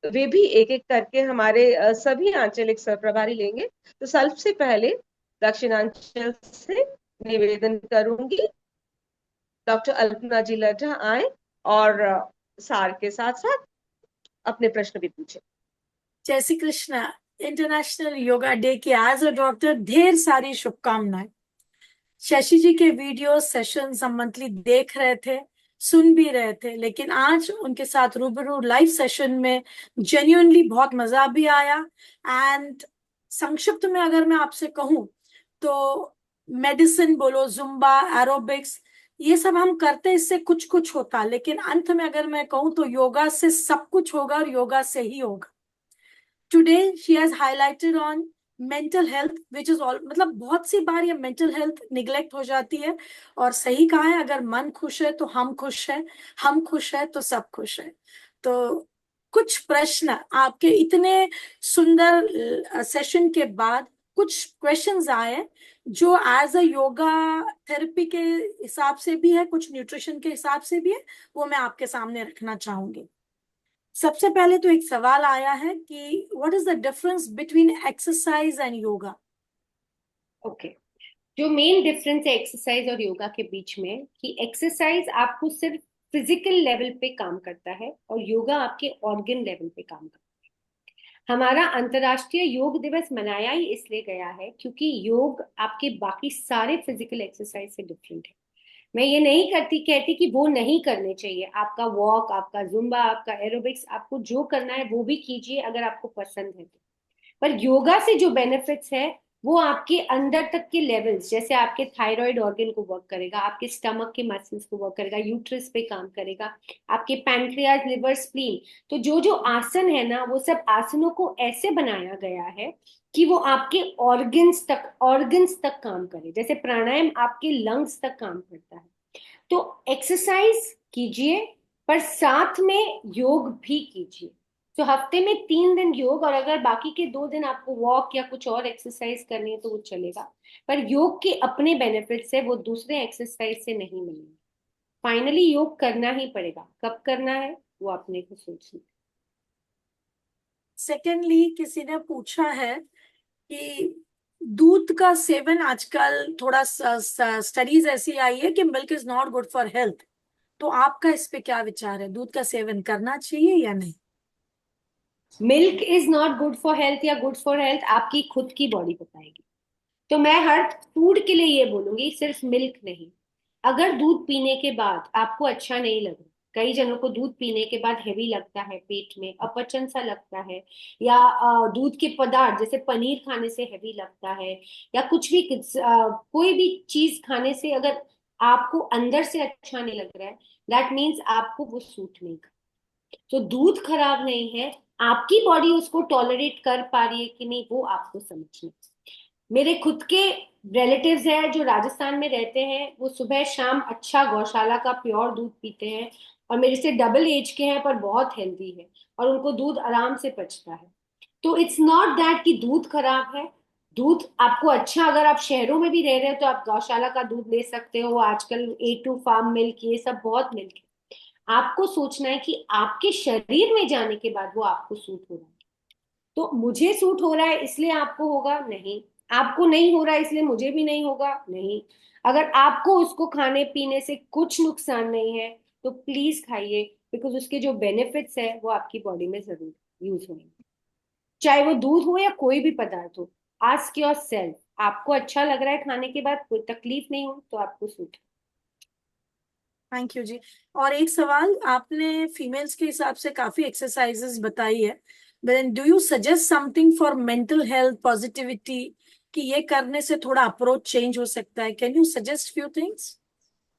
वे भी एक एक करके हमारे सभी आंचलिक सह प्रभारी लेंगे। तो सबसे पहले दक्षिणांचल से निवेदन करूंगी डॉक्टर अल्पना जी लड्ढा आए और सार के साथ साथ अपने प्रश्न भी पूछे।
जय Shri Krishna. International yoga day की एज अ डॉक्टर ढेर सारी शुभकामनाएं। शशि जी के वीडियो सेशंस हम मंथली देख रहे थे, सुन भी रहे थे, लेकिन आज उनके साथ रूबरू लाइव सेशन में जेन्युइनली बहुत मजा भी आया। एंड संक्षिप्त में अगर मैं आपसे कहूं तो मेडिसिन बोलो, जुम्बा, एरोबिक्स, ये सब हम करते, इससे कुछ कुछ होता, लेकिन अंत में अगर मैं कहूं तो योगा से सब कुछ होगा और योगा से ही होगा। Today she has highlighted on mental health, which is all, मतलब बहुत सी बार ये mental health neglect हो जाती है, और सही कहा है, अगर मन खुश है तो हम खुश है, हम खुश है तो सब खुश है। तो कुछ प्रश्न आपके इतने सुंदर सेशन के बाद कुछ क्वेश्चंस आए जो एज अ योगा थेरेपी के हिसाब से भी है, कुछ न्यूट्रिशन के हिसाब से भी है, वो मैं आपके सामने रखना चाहूंगी। सबसे पहले तो एक सवाल आया है कि what is the difference between exercise and yoga?
Okay, जो मेन डिफरेंस है एक्सरसाइज और योगा के बीच में कि एक्सरसाइज आपको सिर्फ फिजिकल लेवल पे काम करता है और योगा आपके ऑर्गन लेवल पे काम करता है। हमारा अंतर्राष्ट्रीय योग दिवस मनाया ही इसलिए गया है क्योंकि योग आपके बाकी सारे फिजिकल एक्सरसाइज से डिफरेंट है। मैं ये नहीं कहती कि वो नहीं करने चाहिए। आपका वॉक, आपका जुम्बा, आपका एरोबिक्स, आपको जो करना है वो भी कीजिए अगर आपको पसंद है तो। पर योगा से जो बेनिफिट्स है वो आपके अंदर तक के लेवल्स, जैसे आपके थायराइड ऑर्गन को वर्क करेगा, आपके स्टमक के मसल्स को वर्क करेगा, यूट्रस पे काम करेगा, आपके पैंक्रियाज, लिवर, स्प्लीन। तो जो जो आसन है ना, वो सब आसनों को ऐसे बनाया गया है कि वो आपके ऑर्गन्स तक काम करे। जैसे प्राणायाम आपके लंग्स तक काम करता है। तो एक्सरसाइज कीजिए पर साथ में योग भी कीजिए। तो हफ्ते में 3 दिन योग, और अगर बाकी के 2 दिन आपको वॉक या कुछ और एक्सरसाइज करनी है तो वो चलेगा। पर योग के अपने बेनिफिट्स है, वो दूसरे एक्सरसाइज से नहीं मिलेंगे। फाइनली योग करना ही पड़ेगा। कब करना है वो अपने को सोचना।
सेकेंडली, किसी ने पूछा है कि दूध का सेवन, आजकल थोड़ा स्टडीज ऐसी आई है कि milk is not good for health, तो आपका इस पे क्या विचार है? दूध का सेवन करना चाहिए या नहीं?
Milk is not good for health या गुड फॉर हेल्थ आपकी खुद की बॉडी बताएगी। तो मैं हर फूड के लिए ये बोलूंगी, सिर्फ मिल्क नहीं। अगर दूध पीने के बाद आपको अच्छा नहीं लग रहा, कई जनों को दूध पीने के बाद हेवी लगता है, पेट में अपचन सा लगता है, या दूध के पदार्थ जैसे पनीर खाने से हेवी लगता है, या कुछ भी कोई भी चीज खाने से अगर आपको अंदर से अच्छा नहीं लग रहा है, दैट मीन्स आपको वो सूट नहीं कर। तो दूध खराब नहीं है, आपकी बॉडी उसको टॉलरेट कर पा रही है कि नहीं, वो आपको समझना। मेरे खुद के रिलेटिव्स हैं जो राजस्थान में रहते हैं, वो सुबह शाम अच्छा गौशाला का प्योर दूध पीते हैं, और मेरे से डबल एज के हैं पर बहुत हेल्दी है, और उनको दूध आराम से पचता है। तो इट्स नॉट दैट कि दूध खराब है। दूध आपको अच्छा, अगर आप शहरों में भी रह रहे हो तो आप गौशाला का दूध ले सकते हो। आजकल A2 फार्म मिल्क, ये सब बहुत मिल्क है। आपको सोचना है कि आपके शरीर में जाने के बाद वो आपको सूट हो रहा है। तो मुझे सूट हो रहा है इसलिए आपको होगा नहीं, आपको नहीं हो रहा है इसलिए मुझे भी नहीं होगा नहीं। अगर आपको उसको खाने पीने से कुछ नुकसान नहीं है तो प्लीज खाइए, बिकॉज उसके जो बेनिफिट्स है वो आपकी बॉडी में जरूर यूज होंगे। चाहे वो दूध हो या कोई भी पदार्थ हो, आस्क योर सेल्फ, आपको अच्छा लग रहा है खाने के बाद, कोई तकलीफ नहीं हो तो आपको सूट।
थैंक यू जी। और एक सवाल, आपने फीमेल्स के हिसाब से काफी एक्सरसाइजेस बताई है, but do you suggest something for mental health, positivity, कि ये करने से थोड़ा अप्रोच चेंज हो सकता है? Can you suggest few things?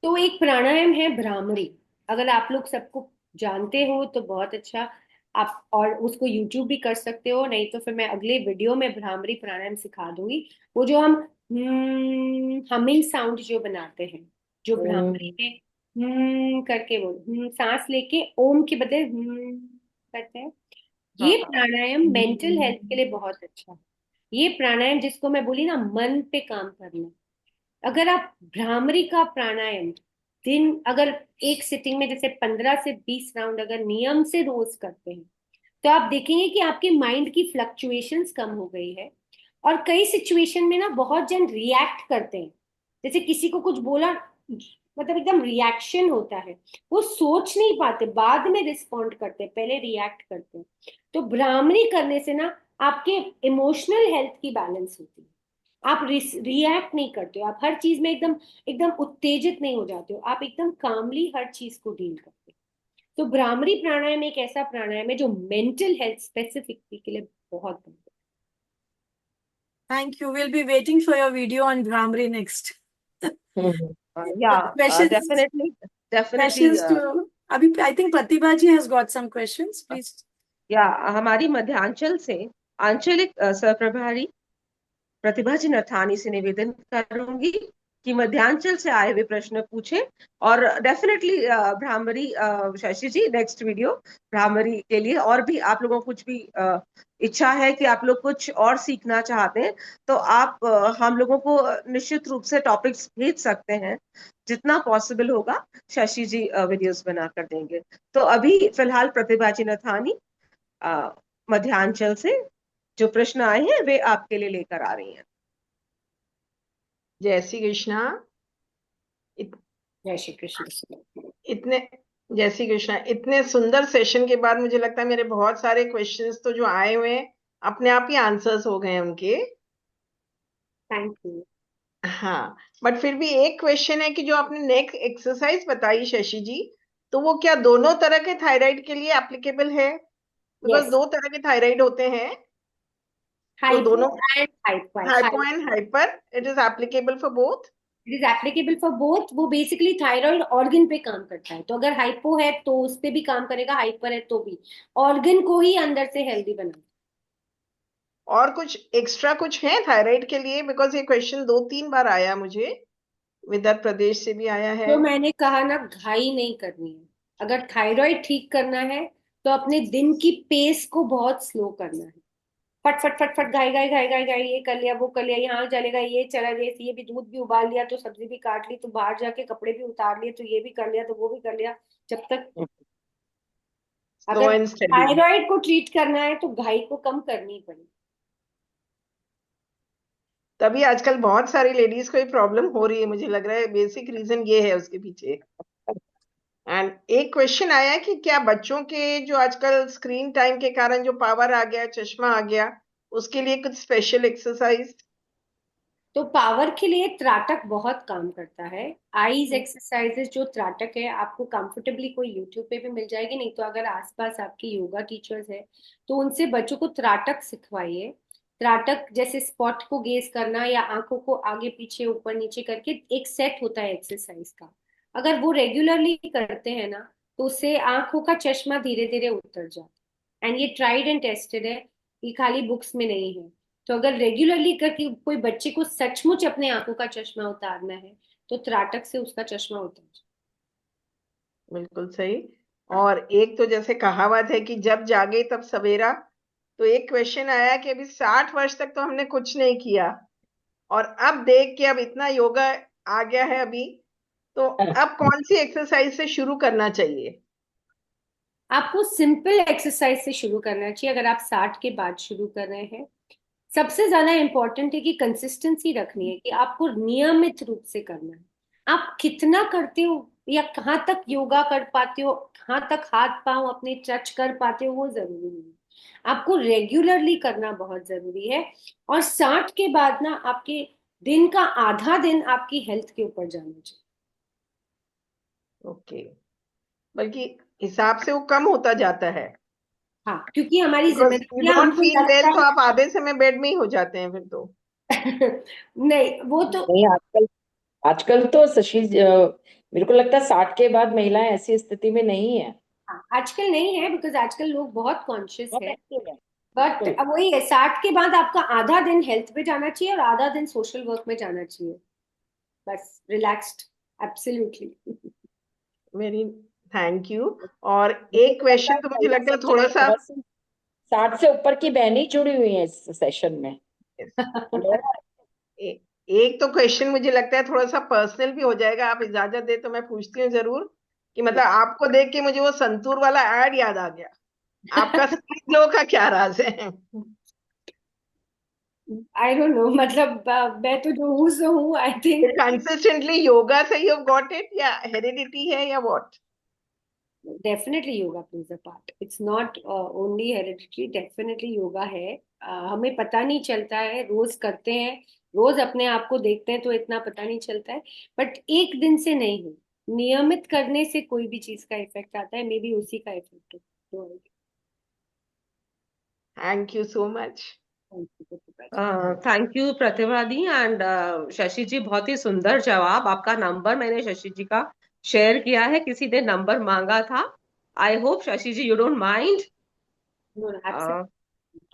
तो एक प्राणायाम है भ्रामरी, अगर आप लोग सबको जानते हो तो बहुत अच्छा। आप और उसको यूट्यूब भी कर सकते हो, नहीं तो फिर मैं अगले वीडियो में भ्रामरी प्राणायाम सिखा दूंगी। वो जो हम हमिंग साउंड जो बनाते हैं, जो भ्रामरी में करके बोल, सांस लेके ओम के बदले करते हैं। ये
हाँ
प्राणायाम मेंटल हेल्थ के लिए बहुत अच्छा है। ये प्राणायाम जिसको मैं बोली ना, मन पे काम करना। अगर आप भ्रामरी का प्राणायाम दिन, अगर एक सिटिंग में जैसे 15 से 20 राउंड अगर नियम से रोज करते हैं, तो आप देखेंगे कि आपके माइंड की फ्लक्चुएशंस कम हो गई है। और कई सिचुएशन में ना बहुत जन रिएक्ट करते हैं, जैसे किसी को कुछ बोला, मतलब एकदम रिएक्शन होता है, वो सोच नहीं पाते, बाद में रिस्पॉन्ड करते हैं, पहले रिएक्ट करते हैं। तो भ्रामरी करने से ना आपके इमोशनल हेल्थ की बैलेंस होती है। आप रिएक्ट नहीं करते हो, आप हर चीज में एकदम एकदम उत्तेजित नहीं हो जाते हो, आप एकदम कामली हर चीज को डील करते हो। तो भ्रामरी प्राणायाम एक ऐसा प्राणायाम है जो मेंटल हेल्थ स्पेसिफिकली के लिए बहुत बेहतर
Thank you. We'll be waiting for your video on Brahmari next.
या
Questions,
definitely definitely
questions to Abhi. I think Pratibha ji has got some questions. Please.
या हमारी मध्यांचल से आंचलिक सह प्रभारी प्रतिभा जी नथानी से निवेदन करूंगी कि मध्यांचल से आए हुए प्रश्न पूछें। और डेफिनेटली भ्रामरी शशि जी नेक्स्ट वीडियो भ्रामरी के लिए, और भी आप लोगों को कुछ भी इच्छा है कि आप लोग कुछ और सीखना चाहते हैं तो आप हम लोगों को निश्चित रूप से टॉपिक्स भेज सकते हैं। जितना पॉसिबल होगा शशि जी वीडियोस बना कर देंगे। तो अभी फिलहाल प्रतिभा जी नथानी मध्यांचल से जो प्रश्न आए हैं वे आपके लिए लेकर आ रही हैं।
जय श्री कृष्णा।
जय श्री कृष्ण।
इतने जय श्री कृष्णा, इतने सुंदर सेशन के बाद मुझे लगता है मेरे बहुत सारे क्वेश्चंस तो जो आए हुए हैं अपने आप ही आंसर्स हो गए उनके।
Thank you.
हाँ, बट फिर भी एक क्वेश्चन है कि जो आपने नेक एक्सरसाइज बताई शशि जी, तो वो क्या दोनों तरह के थायराइड के लिए एप्लीकेबल है? बिकॉज
यस,
दो तरह के थायराइड होते हैं, तो
हाइपो
दोनों
and hyper.
Hypo and hyper, it is applicable for both.
It is applicable for both. वो बेसिकली थायराइड ऑर्गन पे काम करता है, तो अगर हाइपो है तो उस पे भी काम करेगा, हाइपर है तो भी। ऑर्गन को ही अंदर से हेल्दी बनाना।
और कुछ एक्स्ट्रा कुछ है थायराइड के लिए? बिकॉज ये क्वेश्चन 2-3 बार आया मुझे, विदर्भ प्रदेश से भी आया है।
तो मैंने कहा ना, घाई नहीं करनी है। अगर थायराइड ठीक करना है तो अपने दिन की पेस को बहुत स्लो करना है। फट फट फट फट, घाई घाई घाई घाई घाई, ये कर लिया वो कर लिया, यहाँ चलेगा, ये चला गया, ये भी दूध भी उबाल लिया, तो सब्जी भी काट ली, तो बाहर जाके कपड़े भी उतार लिए, तो ये भी कर लिया, तो वो भी कर लिया। जब तक
स्लो
अगर
एंड स्टेडी।
थायराइड को ट्रीट करना है तो घाई को कम करनी पड़ेगी।
तभी आजकल बहुत सारी लेडीज को ये प्रॉब्लम हो रही है, मुझे लग रहा है बेसिक रीजन ये है उसके पीछे। एंड एक क्वेश्चन आया कि क्या बच्चों के जो आजकल स्क्रीन टाइम के कारण जो पावर आ गया, चश्मा आ गया, उसके लिए कुछ स्पेशल एक्सरसाइज?
तो पावर के लिए त्राटक बहुत काम करता है। आईज एक्सरसाइजेस जो त्राटक है, आपको कंफर्टेबली कोई यूट्यूब पे भी मिल जाएगी, नहीं तो अगर आसपास आपके योगा टीचर्स है तो उनसे बच्चों को त्राटक सिखवाइए। त्राटक जैसे स्पॉट को गेज करना या आंखों को आगे पीछे ऊपर नीचे करके एक सेट होता है एक्सरसाइज का। अगर वो रेगुलरली करते हैं ना, तो उससे आंखों का चश्मा धीरे धीरे उतर जाता है। एंड ये ट्राइड एंड टेस्टेड है, ये खाली बुक्स में नहीं है। तो अगर रेगुलरली करके कोई बच्चे को सचमुच अपने आंखों का चश्मा उतारना है तो त्राटक से उसका चश्मा उतर जाए।
बिल्कुल सही। और एक तो जैसे कहावत है कि जब जागे तब सवेरा, तो एक क्वेश्चन आया कि अभी 60 वर्ष तक तो हमने कुछ नहीं किया, और अब देख के अब इतना योगा आ गया है अभी, तो अब कौन सी एक्सरसाइज से शुरू करना चाहिए?
आपको सिंपल एक्सरसाइज से शुरू करना चाहिए अगर आप 60 के बाद शुरू कर रहे हैं। सबसे ज्यादा इंपॉर्टेंट है कि कंसिस्टेंसी रखनी है, कि आपको नियमित रूप से करना है। आप कितना करते हो या कहाँ तक योगा कर पाते हो, कहाँ तक हाथ पांव अपने टच कर पाते हो, वो जरूरी नहीं है। आपको रेगुलरली करना बहुत जरूरी है। और 60 के बाद ना आपके दिन का आधा दिन आपकी हेल्थ के ऊपर जाना चाहिए।
ओके, बल्कि हिसाब से वो कम होता जाता है।
हाँ, क्योंकि हमारी
बिकॉज यू
जिम्मेदारियां
डोंट
हमको
फील
लगता
वेल, तो
है
आप आधे समय बेड में ही हो जाते हैं फिर तो।
नहीं, वो तो
नहीं, आजकल आजकल तो शशि मेरे को लगता है 60 के बाद महिलाएं ऐसी स्थिति में नहीं है।
हाँ, आजकल नहीं है, बिकॉज आजकल लोग बहुत कॉन्शियस
बहुत
है।
एक्टिव है।
बट
बिल्कुल।
अब वही है, 60 के बाद आपका आधा दिन हेल्थ पे जाना चाहिए और आधा दिन सोशल वर्क में जाना चाहिए। बस रिलैक्स्ड, एब्सोल्युटली।
मेरी थैंक यू। और एक क्वेश्चन तो मुझे लगता है थोड़ा सा
60 से ऊपर की बहनें जुड़ी हुई हैं इस सेशन में।
एक तो क्वेश्चन मुझे लगता है थोड़ा सा पर्सनल भी हो जाएगा, आप इजाजत दे तो मैं पूछती हूँ जरूर, कि मतलब आपको देख के मुझे वो संतूर वाला एड याद आ गया। आपका स्किन ग्लो का क्या राज है?
आई डोंट नो, मतलब मैं तो जो हूँ सो हूँ, आई थिंक।
कंसिस्टेंटली योगा से यू गॉट इट, या हेरिडिटी है, या what?
Definitely yoga plays a part, it's not only hereditary, definitely yoga है। हमें पता नहीं चलता है, रोज करते हैं, रोज अपने आप को देखते हैं तो इतना पता नहीं चलता है, बट एक दिन से नहीं हो, नियमित करने से कोई भी चीज का इफेक्ट आता है, मे बी उसी का इफेक्ट हो।
Thank you so much.
Thank you Pratibha di and Shashi ji, बहुत ही सुंदर जवाब। आपका नंबर मैंने शशि जी का शेयर किया है, किसी ने नंबर मांगा था। I hope Shashi ji you don't mind.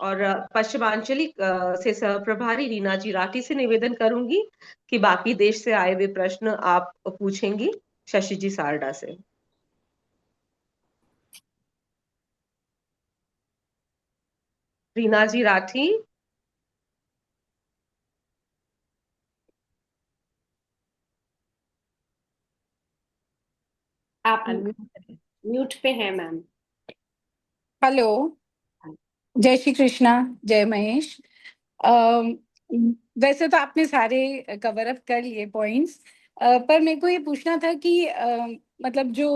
और पश्चिमांचली से सह प्रभारी रीना जी राठी से निवेदन करूंगी कि बाकी देश से आए हुए प्रश्न आप पूछेंगी शशि जी सारडा से। रीना जी राठी।
आप
अनम्यूट।
म्यूट पे हैं मैम।
हेलो, जय श्री कृष्णा, जय महेश। अम, वैसे तो आपने सारे कवर अप कर लिए पॉइंट्स, पर मेरे को ये पूछना था कि मतलब जो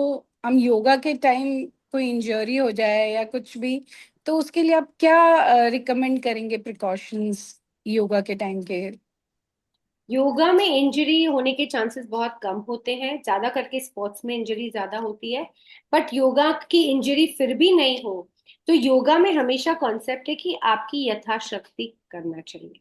हम योगा के टाइम कोई इंजरी हो जाए या कुछ भी, तो उसके लिए आप क्या रिकमेंड करेंगे प्रिकॉशंस योगा के टाइम के?
योगा में इंजरी होने के चांसेस बहुत कम होते हैं, ज्यादा करके स्पोर्ट्स में इंजरी ज्यादा होती है, बट योगा की इंजरी फिर भी नहीं हो तो योगा में हमेशा कॉन्सेप्ट है कि आपकी यथाशक्ति करना चाहिए।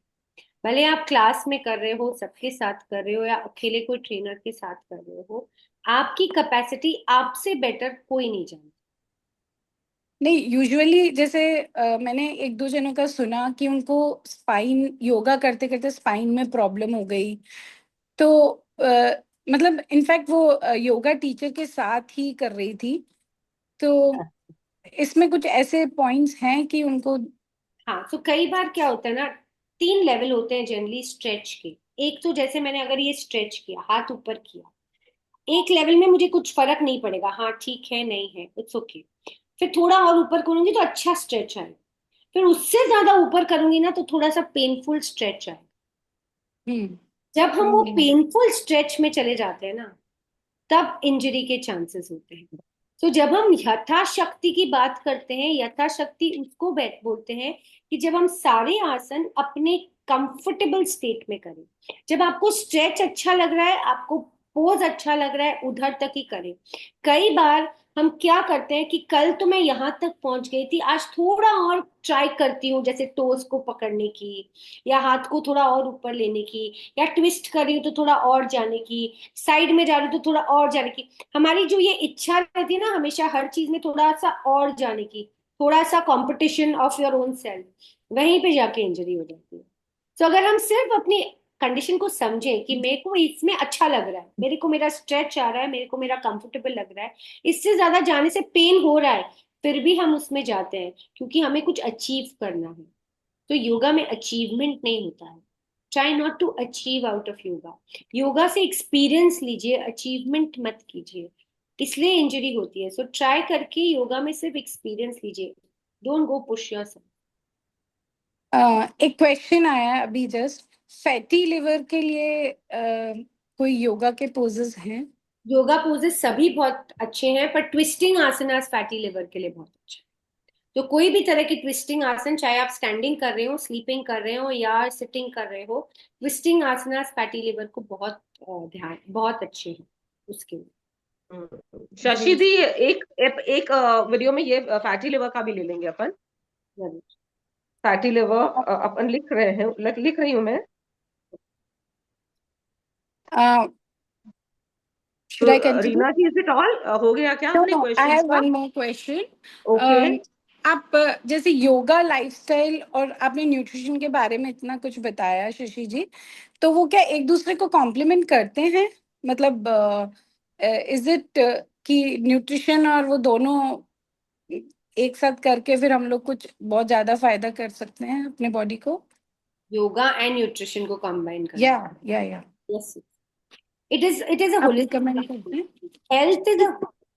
भले आप क्लास में कर रहे हो, सबके साथ कर रहे हो, या अकेले कोई ट्रेनर के साथ कर रहे हो, आपकी कैपेसिटी आपसे बेटर कोई नहीं जानता।
नहीं, यूजुअली जैसे मैंने एक दो जनों का सुना कि उनको स्पाइन योगा करते करते स्पाइन में प्रॉब्लम हो गई, तो मतलब इनफैक्ट वो योगा टीचर के साथ ही कर रही थी, तो इसमें कुछ ऐसे पॉइंट्स हैं कि उनको?
हाँ, तो कई बार क्या होता है ना, 3 लेवल होते हैं जनरली स्ट्रेच के। एक तो जैसे मैंने अगर ये स्ट्रेच किया, हाथ ऊपर किया, एक लेवल में मुझे कुछ फर्क नहीं पड़ेगा, हाँ ठीक है नहीं है, इट्स ओके। फिर थोड़ा और ऊपर करूंगी तो अच्छा स्ट्रेच आएगा, फिर उससे ज्यादा ऊपर करूंगी ना तो थोड़ा सा पेनफुल स्ट्रेच आएगा।
हम्म।
जब हम वो पेनफुल स्ट्रेच में चले जाते हैं ना, तब इंजरी के चांसेस होते हैं। तो जब हम यथाशक्ति की बात करते हैं, यथाशक्ति उसको बोलते हैं कि जब हम सारे आसन अपने कंफर्टेबल स्टेट में करें, जब आपको स्ट्रेच अच्छा लग रहा है, आपको पोज अच्छा लग रहा है, उधर तक ही करें। कई बार हम क्या करते हैं कि कल तो मैं यहाँ तक पहुंच गई थी, आज थोड़ा और ट्राई करती हूँ, जैसे टोस को पकड़ने की, या हाथ को थोड़ा और ऊपर लेने की, या ट्विस्ट कर रही हूँ तो थोड़ा और जाने की, साइड में जा रही हूँ तो थोड़ा और जाने की। हमारी जो ये इच्छा रहती है ना हमेशा हर चीज में थोड़ा सा और जाने की, थोड़ा सा competition of your own self, वहीं पे जाके इंजरी हो जाती है। तो अगर हम सिर्फ अपनी कंडीशन को समझें कि मेरे को इसमें अच्छा लग रहा है, मेरे को मेरा स्ट्रेच आ रहा है, मेरे को मेरा कंफर्टेबल लग रहा है, इससे ज्यादा जाने से पेन हो रहा है, फिर भी हम उसमें जाते हैं क्योंकि हमें कुछ अचीव करना है। तो योगा में अचीवमेंट नहीं होता है। Try not to achieve out of yoga. Yoga से एक्सपीरियंस लीजिए, अचीवमेंट मत कीजिए, इसलिए इंजरी होती है। सो ट्राई करके योगा में सिर्फ एक्सपीरियंस लीजिए, डोंट गो पुश योरसेल्फ।
एक क्वेश्चन आया है अभी जस्ट, फैटी लिवर के लिए कोई योगा के पोजेस हैं?
योगा पोजेस सभी बहुत अच्छे हैं, पर ट्विस्टिंग आसनास फैटी लिवर के लिए बहुत अच्छा है। तो कोई भी तरह की ट्विस्टिंग आसन, चाहे आप स्टैंडिंग कर रहे हो, स्लीपिंग कर रहे हो, या सिटिंग कर रहे हो, ट्विस्टिंग आसनास फैटी लिवर को बहुत ध्यान बहुत अच्छे हैं उसके लिए।
शशि दी, एक एक, एक वीडियो में ये फैटी लिवर का भी ले लेंगे अपन।
जरूर।
फैटी लिवर अपन लिख रहे हैं, लिख रही हूँ मैं।
should I continue?
Reena ji, is it all? हो गया क्या
No,
अपने
no, I
क्वेश्चंस
have
का?
one more question.
ओके।
आप जैसे योगा लाइफस्टाइल और आपने न्यूट्रिशन के बारे में इतना कुछ बताया शशि जी, तो वो क्या एक दूसरे को कॉम्प्लीमेंट करते हैं? मतलब इज इट कि न्यूट्रिशन और वो दोनों एक साथ करके फिर हम लोग कुछ बहुत ज्यादा फायदा कर सकते हैं अपने बॉडी को?
योगा एंड न्यूट्रिशन को कंबाइन करना।
या
यस, it is a
आप
holistic
रिकमेंड करते हैं?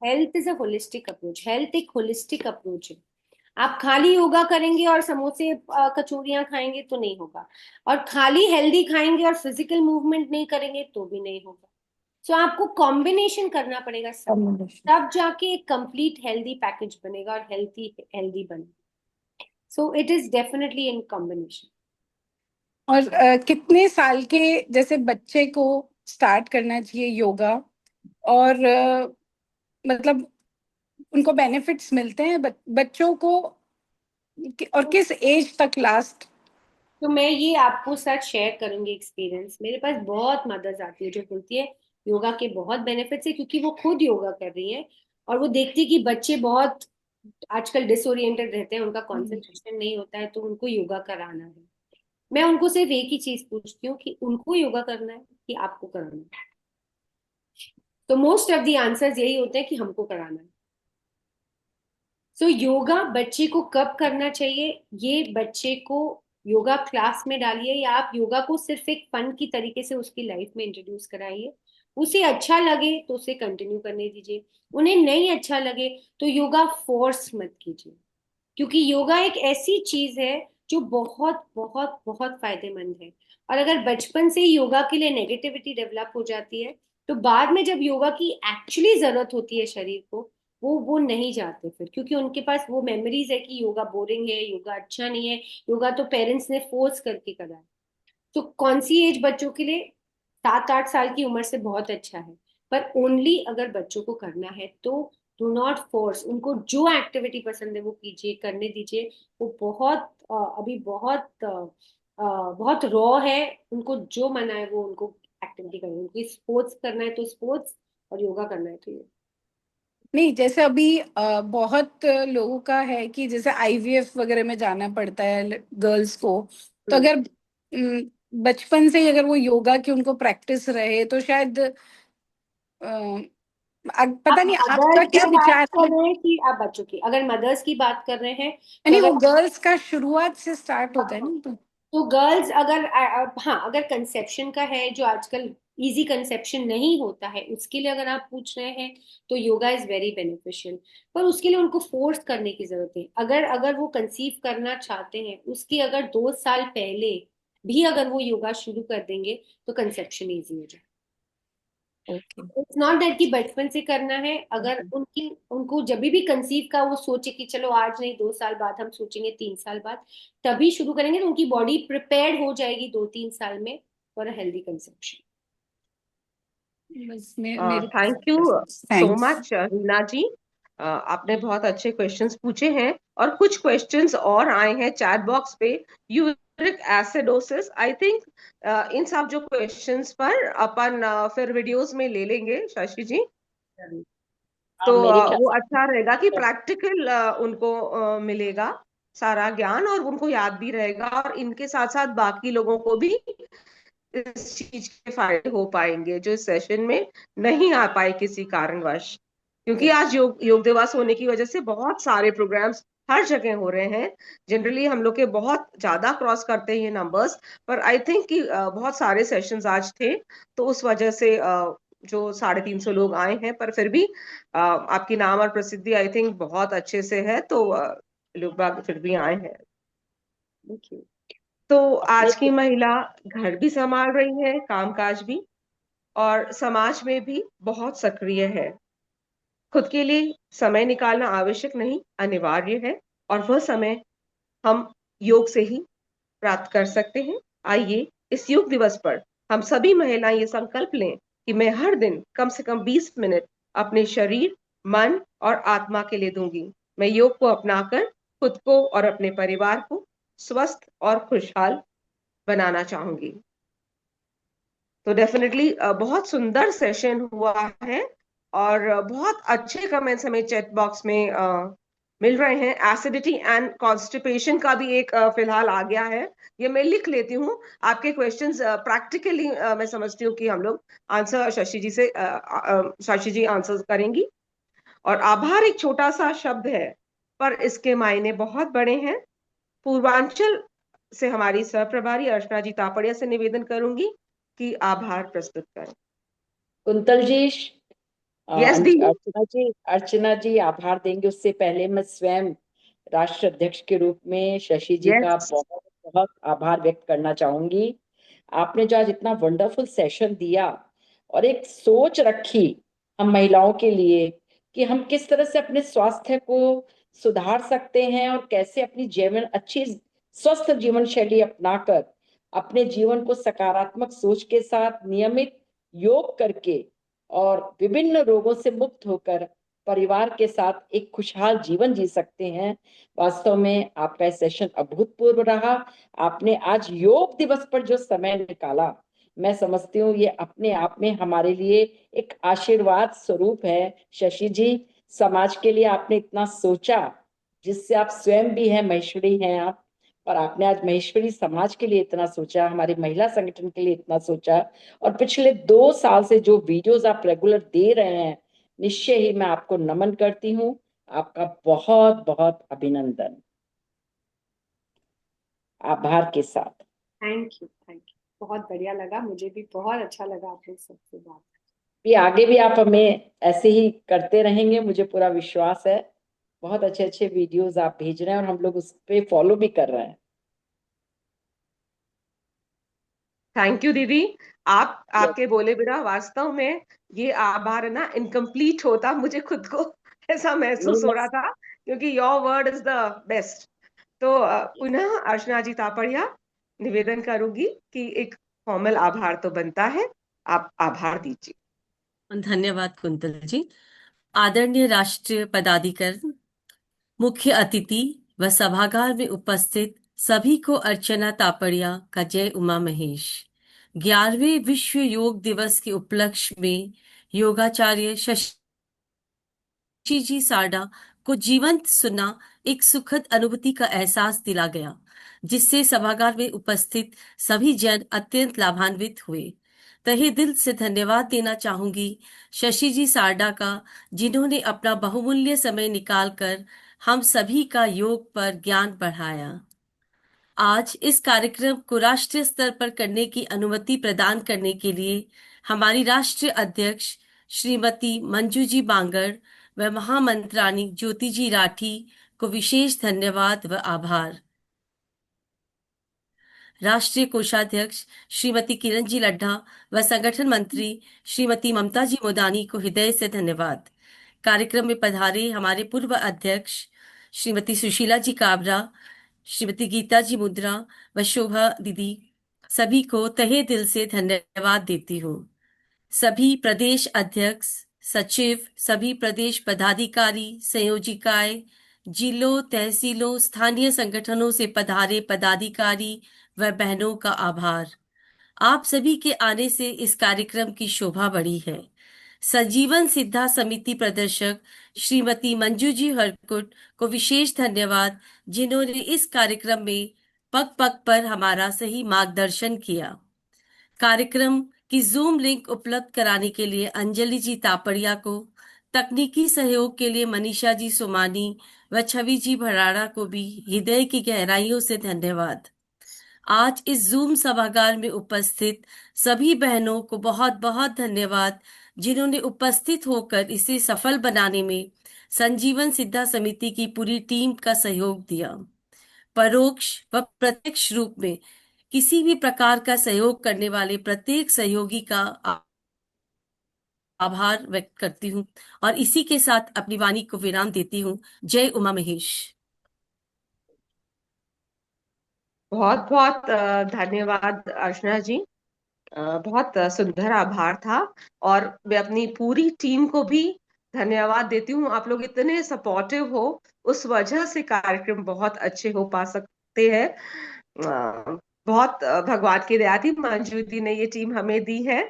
health is a holistic approach. Health एक होलिस्टिक अप्रोच है। आप खाली योगा करेंगे और समोसे कचौरियां खाएंगे तो नहीं होगा, और खाली हेल्दी खाएंगे और फिजिकल मूवमेंट नहीं करेंगे तो भी नहीं होगा। सो आपको कॉम्बिनेशन करना पड़ेगा सब, तब जाके एक कंप्लीट हेल्दी पैकेज बनेगा और हेल्दी बनेगा। So it is definitely in combination.
और कितने साल के जैसे बच्चे को स्टार्ट करना चाहिए योगा, और मतलब उनको बेनिफिट्स मिलते हैं बच्चों को, और किस एज तक लास्ट?
तो मैं ये आपको सच शेयर करूंगी एक्सपीरियंस। मेरे पास बहुत मदर्स आती है जो बोलती है योगा के बहुत बेनिफिट्स है, क्योंकि वो खुद योगा कर रही है और वो देखती है कि बच्चे बहुत आजकल डिसोरिएंटेड रहते हैं, उनका कॉन्सेंट्रेशन नहीं होता है, तो उनको योगा कराना है। मैं उनको सिर्फ एक ही चीज पूछती हूँ कि उनको योगा करना है कि आपको कराना है। तो मोस्ट ऑफ द आंसर्स यही होते हैं कि हमको कराना है। सो योगा बच्चे को कब करना चाहिए? ये बच्चे को योगा क्लास में डालिए, या आप योगा को सिर्फ एक फन की तरीके से उसकी लाइफ में इंट्रोड्यूस कराइए। उसे अच्छा लगे तो उसे कंटिन्यू करने दीजिए, उन्हें नहीं अच्छा लगे तो योगा फोर्स मत कीजिए, क्योंकि योगा एक ऐसी चीज है जो बहुत बहुत बहुत फायदेमंद है। और अगर बचपन से ही योगा के लिए नेगेटिविटी डेवलप हो जाती है, तो बाद में जब योगा की एक्चुअली जरूरत होती है शरीर को, वो नहीं जाते फिर, क्योंकि उनके पास वो मेमोरीज है कि योगा बोरिंग है, योगा अच्छा नहीं है, योगा तो पेरेंट्स ने फोर्स करके करा है। तो कौन सी एज बच्चों के लिए? 7-8 साल की उम्र से बहुत अच्छा है, पर ओनली अगर बच्चों को करना है तो डू नॉट फोर्स। उनको जो एक्टिविटी पसंद है वो कीजिए, करने दीजिए। वो बहुत अभी बहुत रॉ है, उनको जो मना है वो उनको एक्टिविटी करनी है। उनको स्पोर्ट्स करना है तो स्पोर्ट्स, और योगा करना है तो योगा।
नहीं, जैसे अभी बहुत लोगों का है कि जैसे आईवीएफ वगैरह में जाना पड़ता है गर्ल्स को, तो अगर बचपन से ही अगर वो योगा की उनको प्रैक्टिस रहे तो शायद पता नहीं आपका क्या विचार है?
कि आप बच्चों की, अगर मदर्स की बात कर रहे हैं
यानी वो गर्ल्स का शुरुआत से स्टार्ट होता है ना,
तो गर्ल्स अगर हाँ, अगर कंसेप्शन का है, जो आजकल इजी कंसेप्शन नहीं होता है, उसके लिए अगर आप पूछ रहे हैं तो योगा इज वेरी बेनिफिशियल। पर उसके लिए उनको फोर्स करने की जरूरत है। अगर वो कंसीव करना चाहते हैं, उसके अगर 2 साल पहले भी अगर वो योगा शुरू कर देंगे तो कंसेप्शन इजी हो जाए। इट्स नॉट दैट कि बचपन से करना है। अगर उनको जब भी कंसीव का वो सोचे कि चलो आज नहीं 2 साल बाद हम सोचेंगे, 3 साल बाद, तभी शुरू करेंगे तो उनकी बॉडी प्रिपेयर्ड हो जाएगी 2-3 साल में for a healthy conception.
Thank you so much Reena ji. आपने बहुत अच्छे क्वेश्चंस पूछे हैं, और कुछ क्वेश्चंस और आए हैं चैट बॉक्स पे। Uric acidosis, I think in सब जो क्वेश्चंस पर अपन फिर वीडियोस में ले लेंगे शशि जी। तो वो अच्छा रहेगा कि प्रैक्टिकल उनको मिलेगा सारा ज्ञान, और उनको याद भी रहेगा, और इनके साथ साथ बाकी लोगों को भी इस चीज के फायदे हो पाएंगे जो इस सेशन में नहीं आ पाए किसी कारणवश। क्योंकि आज योग दिवस होने की वजह से बहुत सारे प्रोग्राम्स हर जगह हो रहे हैं। जनरली हम लोग के बहुत ज्यादा क्रॉस करते हैं ये नंबर्स, पर आई थिंक कि बहुत सारे सेशंस आज थे, तो उस वजह से जो 350 लोग आए हैं, पर फिर भी आपकी नाम और प्रसिद्धि आई थिंक बहुत अच्छे से है, तो लोग बाग फिर भी आए हैं। तो आज की महिला घर भी संभाल रही है, कामकाज भी, और समाज में भी बहुत सक्रिय है। खुद के लिए समय निकालना आवश्यक नहीं, अनिवार्य है, और वह समय हम योग से ही प्राप्त कर सकते हैं। आइए इस योग दिवस पर हम सभी महिलाएं ये संकल्प लें कि मैं हर दिन कम से कम 20 मिनट अपने शरीर, मन और आत्मा के लिए दूंगी। मैं योग को अपनाकर खुद को और अपने परिवार को स्वस्थ और खुशहाल बनाना चाहूंगी। तो डेफिनेटली बहुत सुंदर सेशन हुआ है, और बहुत अच्छे कमेंट्स हमें चैट बॉक्स में मिल रहे हैं। एसिडिटी एंड कॉन्स्टिपेशन का भी एक फिलहाल आ गया है, ये मैं लिख लेती हूँ। आपके क्वेश्चंस प्रैक्टिकली मैं समझती हूँ कि हम लोग आंसर शशि जी आंसर करेंगी। और आभार एक छोटा सा शब्द है, पर इसके मायने बहुत बड़े हैं। पूर्वांचल से हमारी सहप्रभारी अर्चना जी तापड़िया से निवेदन करूंगी कि आभार प्रस्तुत करें।
कुंतल जी,
यस दी।
अर्चना जी आभार देंगे। उससे पहले मैं स्वयं राष्ट्र अध्यक्ष के रूप में शशि जी का
यस।
बहुत बहुत आभार व्यक्त करना चाहूंगी। आपने जो आज इतना वंडरफुल सेशन दिया और एक सोच रखी हम महिलाओं के लिए कि हम किस तरह से अपने स्वास्थ्य को सुधार सकते हैं और कैसे अपनी जीवन अच्छी स्वस्थ जीवन शैली अपनाकर अपने जीवन को सकारात्मक सोच के साथ नियमित योग करके और विभिन्न रोगों से मुक्त होकर परिवार के साथ एक खुशहाल जीवन जी सकते हैं। वास्तव में आपका सेशन अभूतपूर्व रहा। आपने आज योग दिवस पर जो समय निकाला, मैं समझती हूँ ये अपने आप में हमारे लिए एक आशीर्वाद स्वरूप है। शशि जी, समाज के लिए आपने इतना सोचा, जिससे आप स्वयं भी हैं, महेश्वरी हैं आप, और आपने आज महेश्वरी समाज के लिए इतना सोचा, हमारी महिला संगठन के लिए इतना सोचा, और पिछले 2 साल से जो वीडियोस आप रेगुलर दे रहे हैं, निश्चय ही मैं आपको नमन करती हूँ। आपका बहुत बहुत अभिनंदन। आभार के साथ।
थैंक यू, बहुत बढ़िया लगा, मुझे भी बहुत अच्छा लगा आपने सबसे बात।
भी आगे भी आप हमें ऐसे ही करते रहेंगे, मुझे पूरा विश्वास है। बहुत अच्छे अच्छे वीडियोस आप भेज रहे हैं और हम लोग उस पे फॉलो भी कर रहे हैं।
थैंक यू दीदी। आपके बोले बिना वास्तव में ये आभार ना इनकम्प्लीट होता, मुझे खुद को ऐसा महसूस हो रहा था, क्योंकि your word is the best. तो पुनः अर्चना जी तापड़िया निवेदन करूंगी कि एक फॉर्मल आभार तो बनता है, आप आभार दीजिए।
धन्यवाद कुंतल जी। आदरणीय राष्ट्रीय पदाधिकारी, मुख्य अतिथि व सभागार में उपस्थित सभी को अर्चना तापड़िया का जय उमा महेश। 11वें विश्व योग दिवस के उपलक्ष्य में योगाचार्य शशि जी सारडा को जीवंत सुनना एक सुखद अनुभूति का एहसास दिला गया, जिससे सभागार में उपस्थित सभी जन अत्यंत लाभान्वित हुए। तहे दिल से धन्यवाद देना चाहूंगी शशि जी सारडा का, जिन्होंने अपना बहुमूल्य समय निकालकर हम सभी का योग पर ज्ञान बढ़ाया। आज इस कार्यक्रम को राष्ट्रीय स्तर पर करने की अनुमति प्रदान करने के लिए हमारी राष्ट्रीय अध्यक्ष श्रीमती मंजू जी बांगड़ व महामंत्रानी ज्योति जी राठी को विशेष धन्यवाद व आभार। राष्ट्रीय कोषाध्यक्ष श्रीमती किरण जी लड्ढा व संगठन मंत्री श्रीमती ममता जी मोदानी को हृदय से धन्यवाद। कार्यक्रम में पधारे हमारे पूर्व अध्यक्ष श्रीमती सुशीला जी काबरा, श्रीमती गीता जी मुद्रा व शोभा दीदी, सभी को तहे दिल से धन्यवाद देती हूँ। सभी प्रदेश अध्यक्ष, सचिव, सभी प्रदेश पदाधिकारी, संयोजिकाएं, जिलों, तहसीलों, स्थानीय संगठनों से पधारे पदाधिकारी व बहनों का आभार। आप सभी के आने से इस कार्यक्रम की शोभा बढ़ी है। सजीवन सिद्धा समिति प्रदर्शक श्रीमती मंजू जी हरकुट को विशेष धन्यवाद, जिन्होंने इस कार्यक्रम में पग पग पर हमारा सही मार्गदर्शन किया। कार्यक्रम की जूम लिंक उपलब्ध कराने के लिए अंजलि जी तापड़िया को, तकनीकी सहयोग के लिए मनीषा जी सोमानी व छवि जी भराड़ा को भी हृदय की गहराइयों से धन्यवाद। आज इस जूम सभागार में उपस्थित सभी बहनों को बहुत बहुत धन्यवाद, जिन्होंने उपस्थित होकर इसे सफल बनाने में संजीवन सिद्धा समिति की पूरी टीम का सहयोग दिया। परोक्ष व प्रत्यक्ष रूप में किसी भी प्रकार का सहयोग करने वाले प्रत्येक सहयोगी का आभार व्यक्त करती हूँ और इसी के साथ अपनी वाणी को विराम देती हूँ। जय उमा महेश।
बहुत बहुत धन्यवाद अर्चना जी। बहुत सुंदर आभार था, और मैं अपनी पूरी टीम को भी धन्यवाद देती हूँ। आप लोग इतने सपोर्टिव हो, उस वजह से कार्यक्रम बहुत अच्छे हो पा सकते हैं। बहुत भगवान की दया थी, मंजू दी ने ये टीम हमें दी है।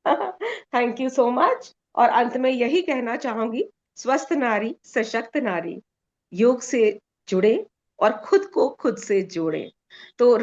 Thank you so much. और अंत में यही कहना चाहूंगी, स्वस्थ नारी सशक्त नारी, योग से जुड़े और खुद को खुद से जोड़े। तो